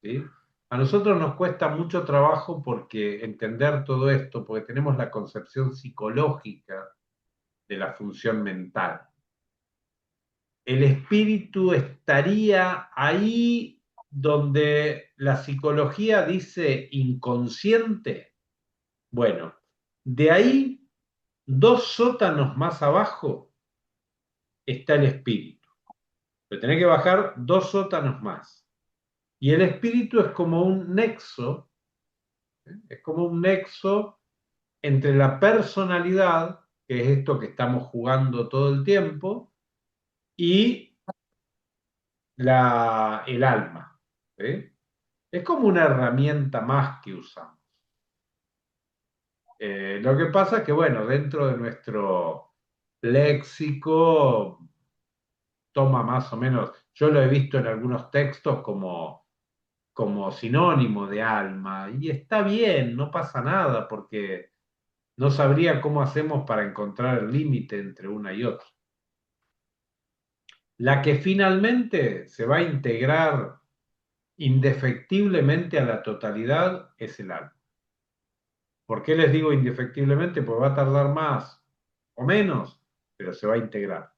¿sí? A nosotros nos cuesta mucho trabajo porque entender todo esto, porque tenemos la concepción psicológica de la función mental. El espíritu estaría ahí donde la psicología dice inconsciente. Bueno, de ahí, 2 sótanos más abajo, está el espíritu. Pero tenés que bajar 2 sótanos más. Y el espíritu es como un nexo, ¿eh? Es como un nexo entre la personalidad, que es esto que estamos jugando todo el tiempo, y el alma, ¿sí? Es como una herramienta más que usamos. Lo que pasa es que, bueno, dentro de nuestro léxico toma más o menos, yo lo he visto en algunos textos como sinónimo de alma, y está bien, no pasa nada, porque no sabría cómo hacemos para encontrar el límite entre una y otra. La que finalmente se va a integrar indefectiblemente a la totalidad es el alma. ¿Por qué les digo indefectiblemente? Porque va a tardar más o menos, pero se va a integrar.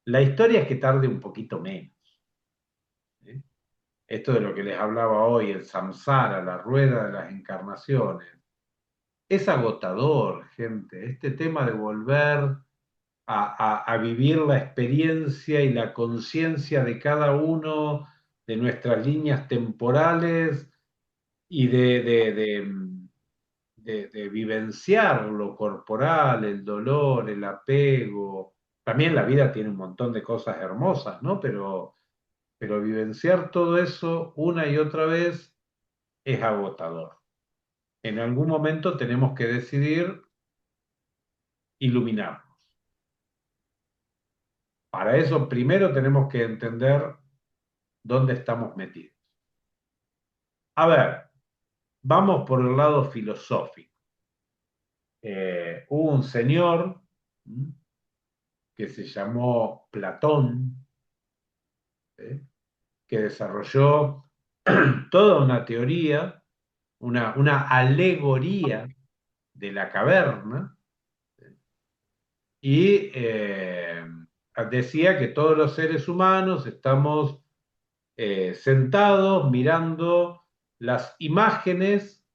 La historia es que tarde un poquito menos. ¿Sí? Esto de lo que les hablaba hoy, el samsara, la rueda de las encarnaciones, es agotador, gente. Este tema de volver a vivir la experiencia y la conciencia de cada uno de nuestras líneas temporales y de vivenciar lo corporal, el dolor, el apego. También la vida tiene un montón de cosas hermosas, ¿no? Pero vivenciar todo eso una y otra vez es agotador. En algún momento tenemos que decidir iluminarnos. Para eso primero tenemos que entender dónde estamos metidos. A ver, vamos por el lado filosófico. Hubo un señor que se llamó Platón, que desarrolló toda una teoría, una alegoría de la caverna, y decía que todos los seres humanos estamos sentados mirando las imágenes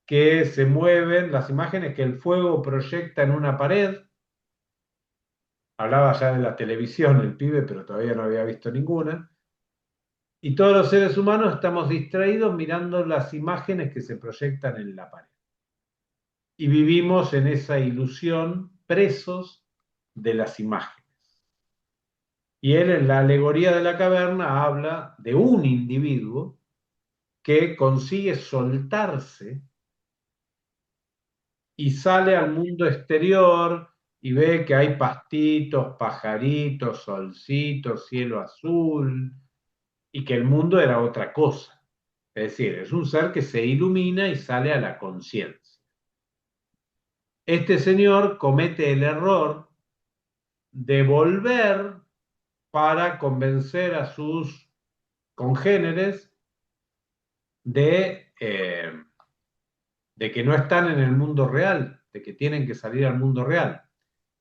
que se mueven, las imágenes que el fuego proyecta en una pared. Hablaba ya de la televisión el pibe, pero todavía no había visto ninguna. Y todos los seres humanos estamos distraídos mirando las imágenes que se proyectan en la pared. Y vivimos en esa ilusión, presos de las imágenes. Y él en la alegoría de la caverna habla de un individuo que consigue soltarse y sale al mundo exterior y ve que hay pastitos, pajaritos, solcitos, cielo azul, y que el mundo era otra cosa. Es decir, es un ser que se ilumina y sale a la conciencia. Este señor comete el error de volver para convencer a sus congéneres de que no están en el mundo real, de que tienen que salir al mundo real.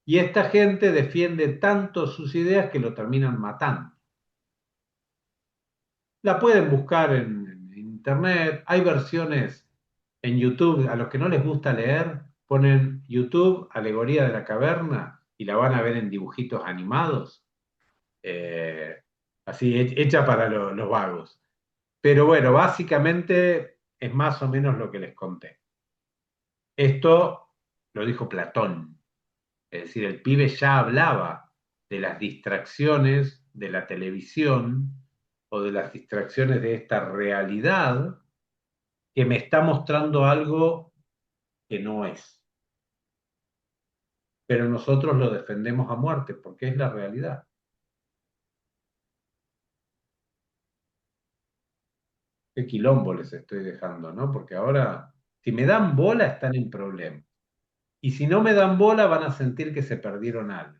Y esta gente defiende tanto sus ideas que lo terminan matando. La pueden buscar en internet, hay versiones en YouTube. A los que no les gusta leer, ponen YouTube, Alegoría de la Caverna, y la van a ver en dibujitos animados, eh, así hecha para los vagos. Pero bueno, básicamente es más o menos lo que les conté. Esto lo dijo Platón, es decir, el pibe ya hablaba de las distracciones de la televisión o de las distracciones de esta realidad que me está mostrando algo que no es. Pero nosotros lo defendemos a muerte porque es la realidad. Qué quilombo les estoy dejando, ¿no? Porque ahora, si me dan bola, están en problemas. Y si no me dan bola, van a sentir que se perdieron algo.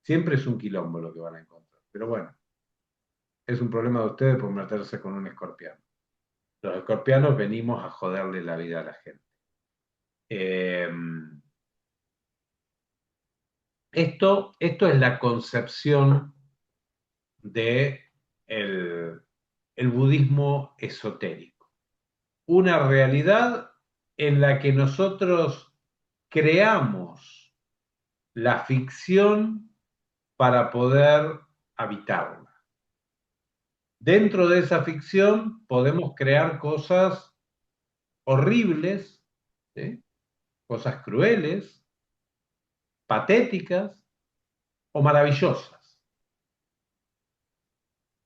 Siempre es un quilombo lo que van a encontrar. Pero bueno, es un problema de ustedes por meterse con un escorpión. Los escorpianos venimos a joderle la vida a la gente. Eh, esto es la concepción de el budismo esotérico. Una realidad en la que nosotros creamos la ficción para poder habitarla. Dentro de esa ficción podemos crear cosas horribles, ¿sí? Cosas crueles, patéticas o maravillosas,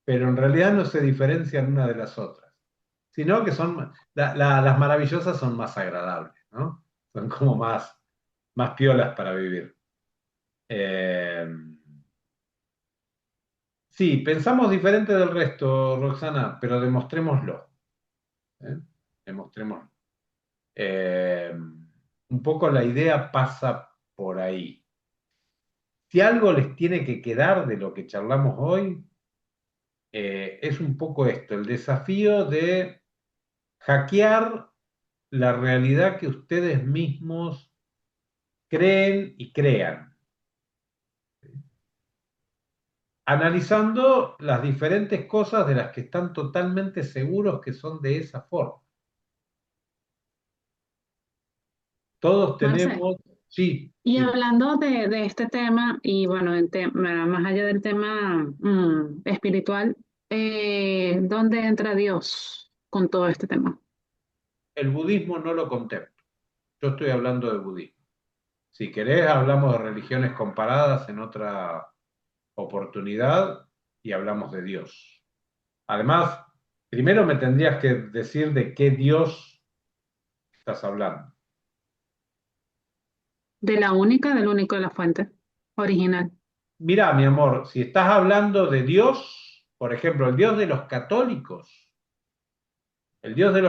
pero en realidad no se diferencian una de las otras, sino que las maravillosas son más agradables, ¿no? Son como más piolas para vivir. Eh, sí, pensamos diferente del resto, Roxana, pero demostrémoslo. ¿Eh? Demostrémoslo. Un poco la idea pasa por ahí. si algo les tiene que quedar de lo que charlamos hoy, es un poco esto, el desafío de hackear la realidad que ustedes mismos creen y crean, analizando las diferentes cosas de las que están totalmente seguros que son de esa forma. Todos Marce, tenemos, sí, y sí, hablando de este tema, y bueno, más allá del tema espiritual, ¿dónde entra Dios con todo este tema? el budismo no lo contempla. Yo estoy hablando de budismo. Si querés, hablamos de religiones comparadas en otra oportunidad y hablamos de Dios. Además, primero me tendrías que decir de qué Dios estás hablando. Del único de la fuente original. Mira, mi amor, si estás hablando de Dios, por ejemplo, el Dios de los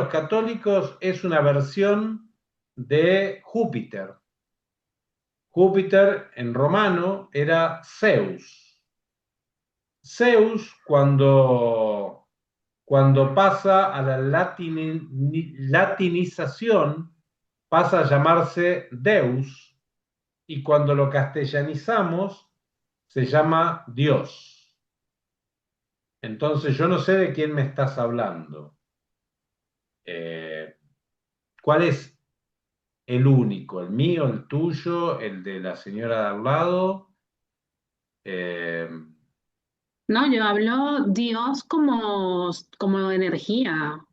católicos es una versión de Júpiter. Júpiter en romano era Zeus. Zeus, cuando pasa a la latinización, pasa a llamarse Deus, y cuando lo castellanizamos, se llama Dios. Entonces, yo no sé de quién me estás hablando. Eh, ¿Cuál es el único? ¿El mío, el tuyo, el de la señora de al lado? Eh, No, yo hablo Dios como energía.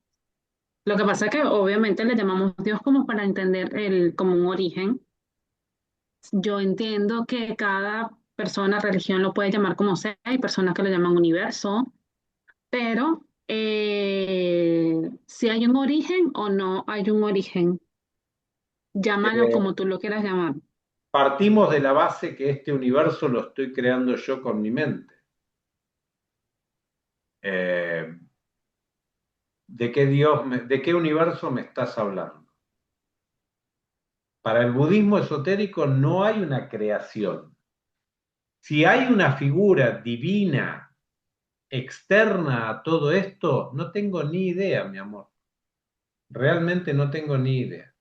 Lo que pasa es que obviamente le llamamos Dios como para entender como un origen. Yo entiendo que cada persona, religión lo puede llamar como sea, hay personas que lo llaman universo, pero si hay un origen o no hay un origen, llámalo eh, como tú lo quieras llamar. Partimos de la base que este universo lo estoy creando yo con mi mente. Eh, ¿De qué universo me estás hablando? Para el budismo esotérico no hay una creación. Si hay una figura divina externa a todo esto, no tengo ni idea, mi amor. Realmente no tengo ni idea.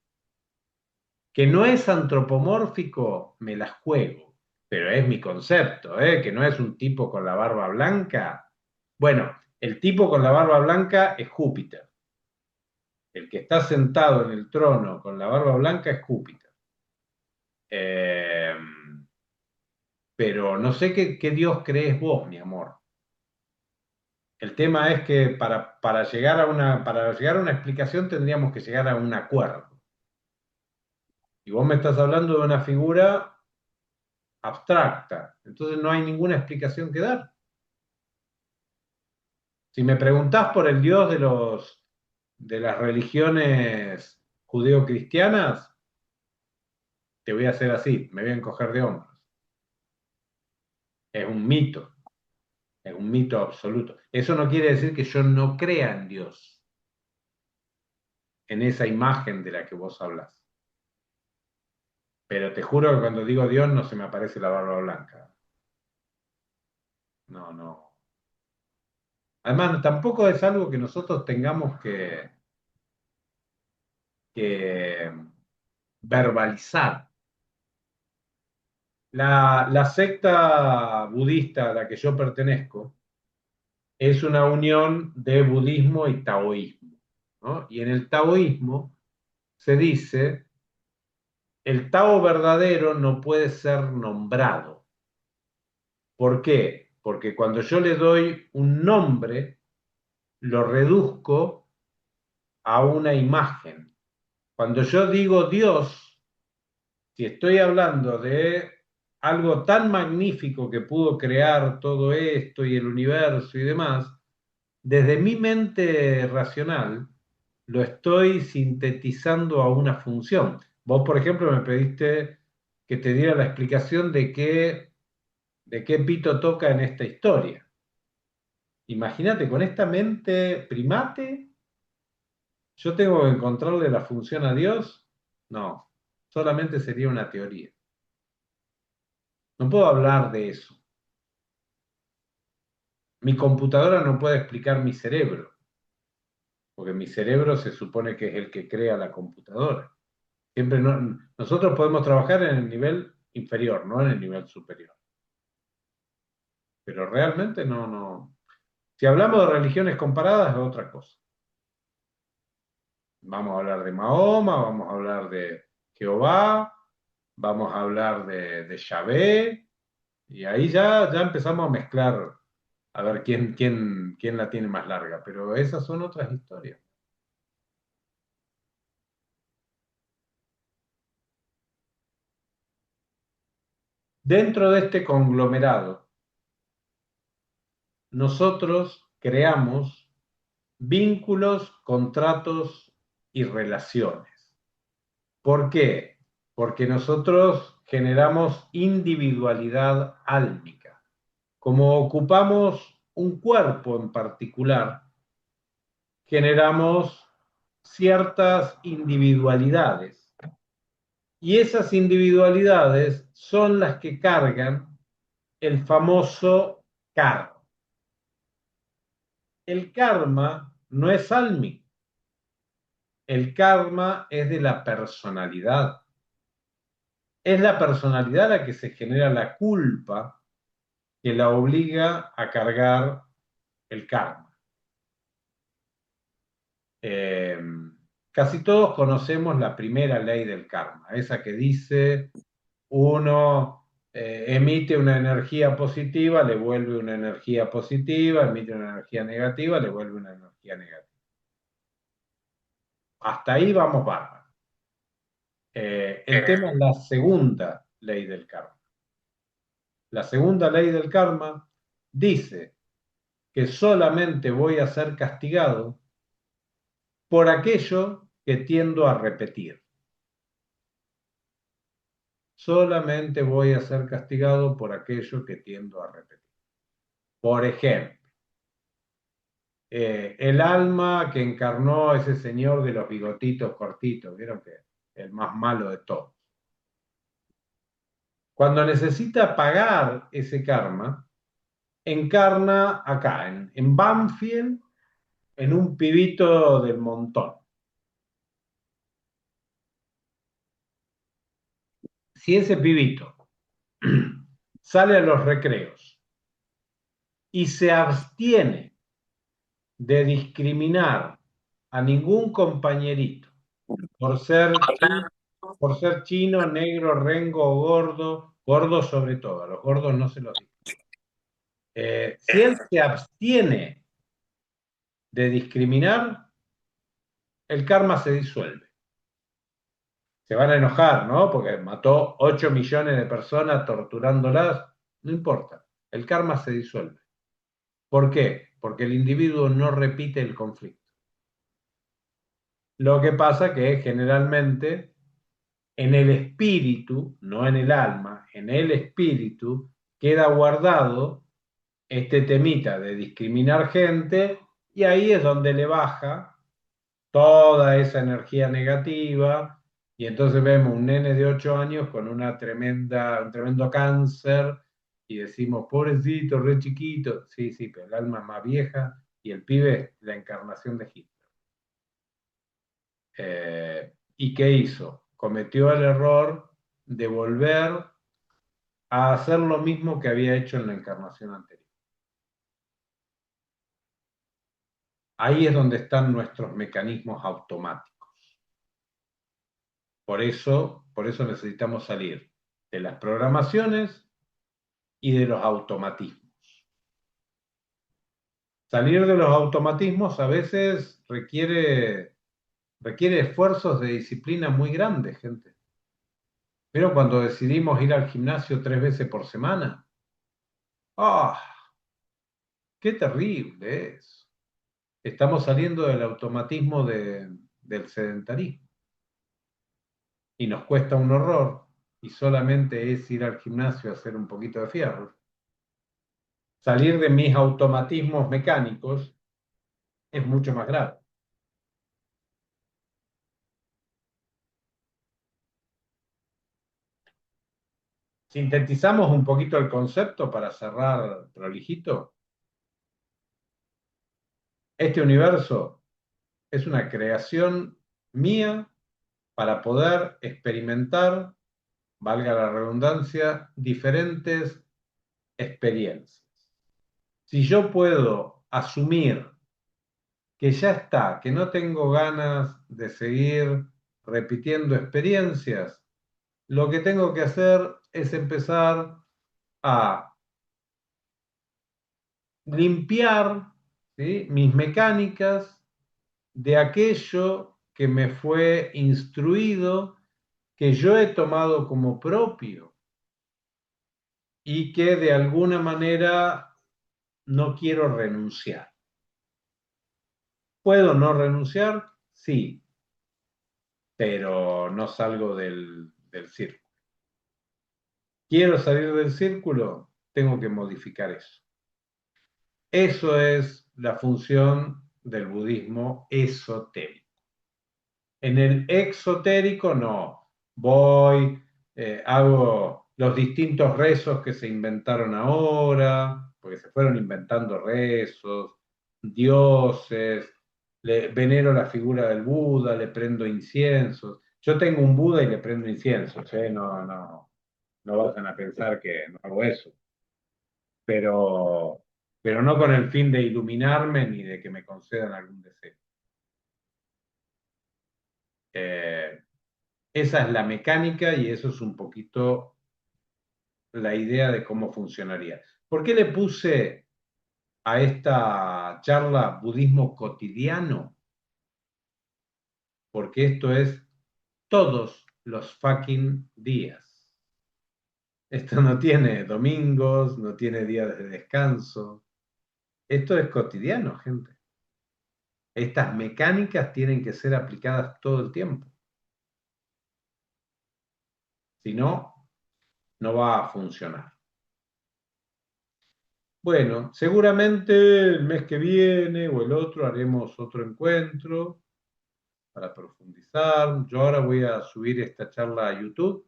Que no es antropomórfico, me la juego, pero es mi concepto, ¿eh? Que no es un tipo con la barba blanca. Bueno, el tipo con la barba blanca es Júpiter. El que está sentado en el trono con la barba blanca es Júpiter. Eh, pero no sé qué Dios crees vos, mi amor. El tema es que para llegar a una explicación tendríamos que llegar a un acuerdo. Y vos me estás hablando de una figura abstracta, entonces no hay ninguna explicación que dar. Si me preguntás por el Dios de las religiones judeocristianas, te voy a hacer así, me voy a encoger de hombros. Es un mito, es un mito absoluto. Eso no quiere decir que yo no crea en Dios, en esa imagen de la que vos hablas. Pero te juro que cuando digo Dios no se me aparece la barba blanca. No, no. Además, tampoco es algo que nosotros tengamos que verbalizar. La secta budista a la que yo pertenezco es una unión de budismo y taoísmo, ¿no? Y en el taoísmo se dice, el Tao verdadero no puede ser nombrado. ¿Por qué? Porque cuando yo le doy un nombre, lo reduzco a una imagen. Cuando yo digo Dios, si estoy hablando de algo tan magnífico que pudo crear todo esto y el universo y demás, desde mi mente racional lo estoy sintetizando a una función. Vos, por ejemplo, me pediste que te diera la explicación de qué pito toca en esta historia. Imagínate, con esta mente primate, yo tengo que encontrarle la función a Dios. No, solamente sería una teoría. No puedo hablar de eso. Mi computadora no puede explicar mi cerebro, porque mi cerebro se supone que es el que crea la computadora. Siempre nosotros podemos trabajar en el nivel inferior, no en el nivel superior. Pero realmente no. Si hablamos de religiones comparadas, es otra cosa. Vamos a hablar de Mahoma, vamos a hablar de Jehová, vamos a hablar de Yahvé, y ahí ya empezamos a mezclar, a ver quién la tiene más larga, pero esas son otras historias. Dentro de este conglomerado, nosotros creamos vínculos, contratos y relaciones. ¿Por qué? Porque nosotros generamos individualidad álmica. Como ocupamos un cuerpo en particular, generamos ciertas individualidades. Y esas individualidades son las que cargan el famoso karma. El karma no es álmico. El karma es de la personalidad. Es la personalidad la que se genera la culpa que la obliga a cargar el karma. Casi todos conocemos la primera ley del karma, esa que dice uno emite una energía positiva, le vuelve una energía positiva, emite una energía negativa, le vuelve una energía negativa. Hasta ahí vamos bárbaro. El tema es la segunda ley del karma. La segunda ley del karma dice que solamente voy a ser castigado por aquello que tiendo a repetir. Solamente voy a ser castigado por aquello que tiendo a repetir. Por ejemplo, el alma que encarnó ese señor de los bigotitos cortitos, vieron que el más malo de todos. Cuando necesita pagar ese karma, encarna acá, en Banfield, en un pibito del montón. Si ese pibito sale a los recreos y se abstiene de discriminar a ningún compañerito por ser chino, negro, rengo, gordo sobre todo, a los gordos no se los dice. Si él se abstiene de discriminar, el karma se disuelve. Se van a enojar, ¿no? Porque mató 8 millones de personas torturándolas. No importa, el karma se disuelve. ¿Por qué? Porque el individuo no repite el conflicto. Lo que pasa que generalmente en el espíritu, no en el alma, en el espíritu queda guardado este temita de discriminar gente y ahí es donde le baja toda esa energía negativa y entonces vemos un nene de 8 años con un tremendo cáncer y decimos, pobrecito, re chiquito. Sí, pero el alma es más vieja y el pibe es la encarnación de Hitler. ¿Y qué hizo? Cometió el error de volver a hacer lo mismo que había hecho en la encarnación anterior. Ahí es donde están nuestros mecanismos automáticos. Por eso necesitamos salir de las programaciones y de los automatismos. Salir de los automatismos a veces requiere esfuerzos de disciplina muy grandes, gente. Pero cuando decidimos ir al gimnasio 3 veces por semana, ¡ah! ¡Qué terrible es! Estamos saliendo del automatismo del sedentarismo. Y nos cuesta un horror, y solamente es ir al gimnasio a hacer un poquito de fierro. Salir de mis automatismos mecánicos es mucho más grave. Sintetizamos un poquito el concepto para cerrar prolijito. Este universo es una creación mía para poder experimentar, valga la redundancia, diferentes experiencias. Si yo puedo asumir que ya está, que no tengo ganas de seguir repitiendo experiencias, lo que tengo que hacer es empezar a limpiar, ¿sí?, mis mecánicas de aquello que me fue instruido, que yo he tomado como propio y que de alguna manera no quiero renunciar. ¿Puedo no renunciar? Sí, pero no salgo del círculo. ¿Quiero salir del círculo? Tengo que modificar eso. Eso es la función del budismo esotérico. En el exotérico no. Voy, hago los distintos rezos que se inventaron ahora, porque se fueron inventando rezos, dioses, venero la figura del Buda, le prendo inciensos. Yo tengo un Buda y le prendo inciensos, ¿eh? No vayan a pensar que no hago eso. Pero, pero no con el fin de iluminarme ni de que me concedan algún deseo. Esa es la mecánica y eso es un poquito la idea de cómo funcionaría. ¿Por qué le puse a esta charla budismo cotidiano? Porque esto es todos los fucking días. Esto no tiene domingos, no tiene días de descanso. Esto es cotidiano, gente. Estas mecánicas tienen que ser aplicadas todo el tiempo. Si no, no va a funcionar. Bueno, seguramente el mes que viene o el otro haremos otro encuentro para profundizar. Yo ahora voy a subir esta charla a YouTube.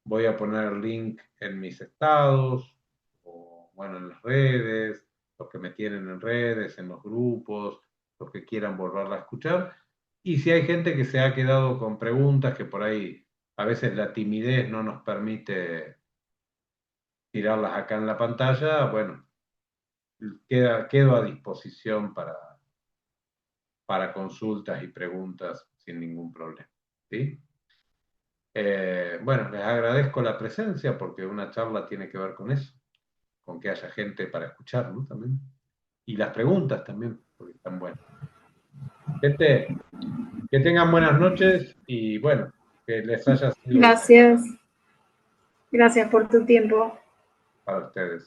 Voy a poner el link en mis estados o, bueno, en las redes, los que me tienen en redes, en los grupos, los que quieran volverla a escuchar. Y si hay gente que se ha quedado con preguntas que por ahí a veces la timidez no nos permite tirarlas acá en la pantalla, bueno, quedo a disposición para consultas y preguntas sin ningún problema. ¿Sí? Bueno, les agradezco la presencia porque una charla tiene que ver con eso, con que haya gente para escuchar, ¿no? También. Y las preguntas también, porque están buenas. Gente, que tengan buenas noches y bueno, que les haya sido Gracias. Gracias por tu tiempo. para ustedes.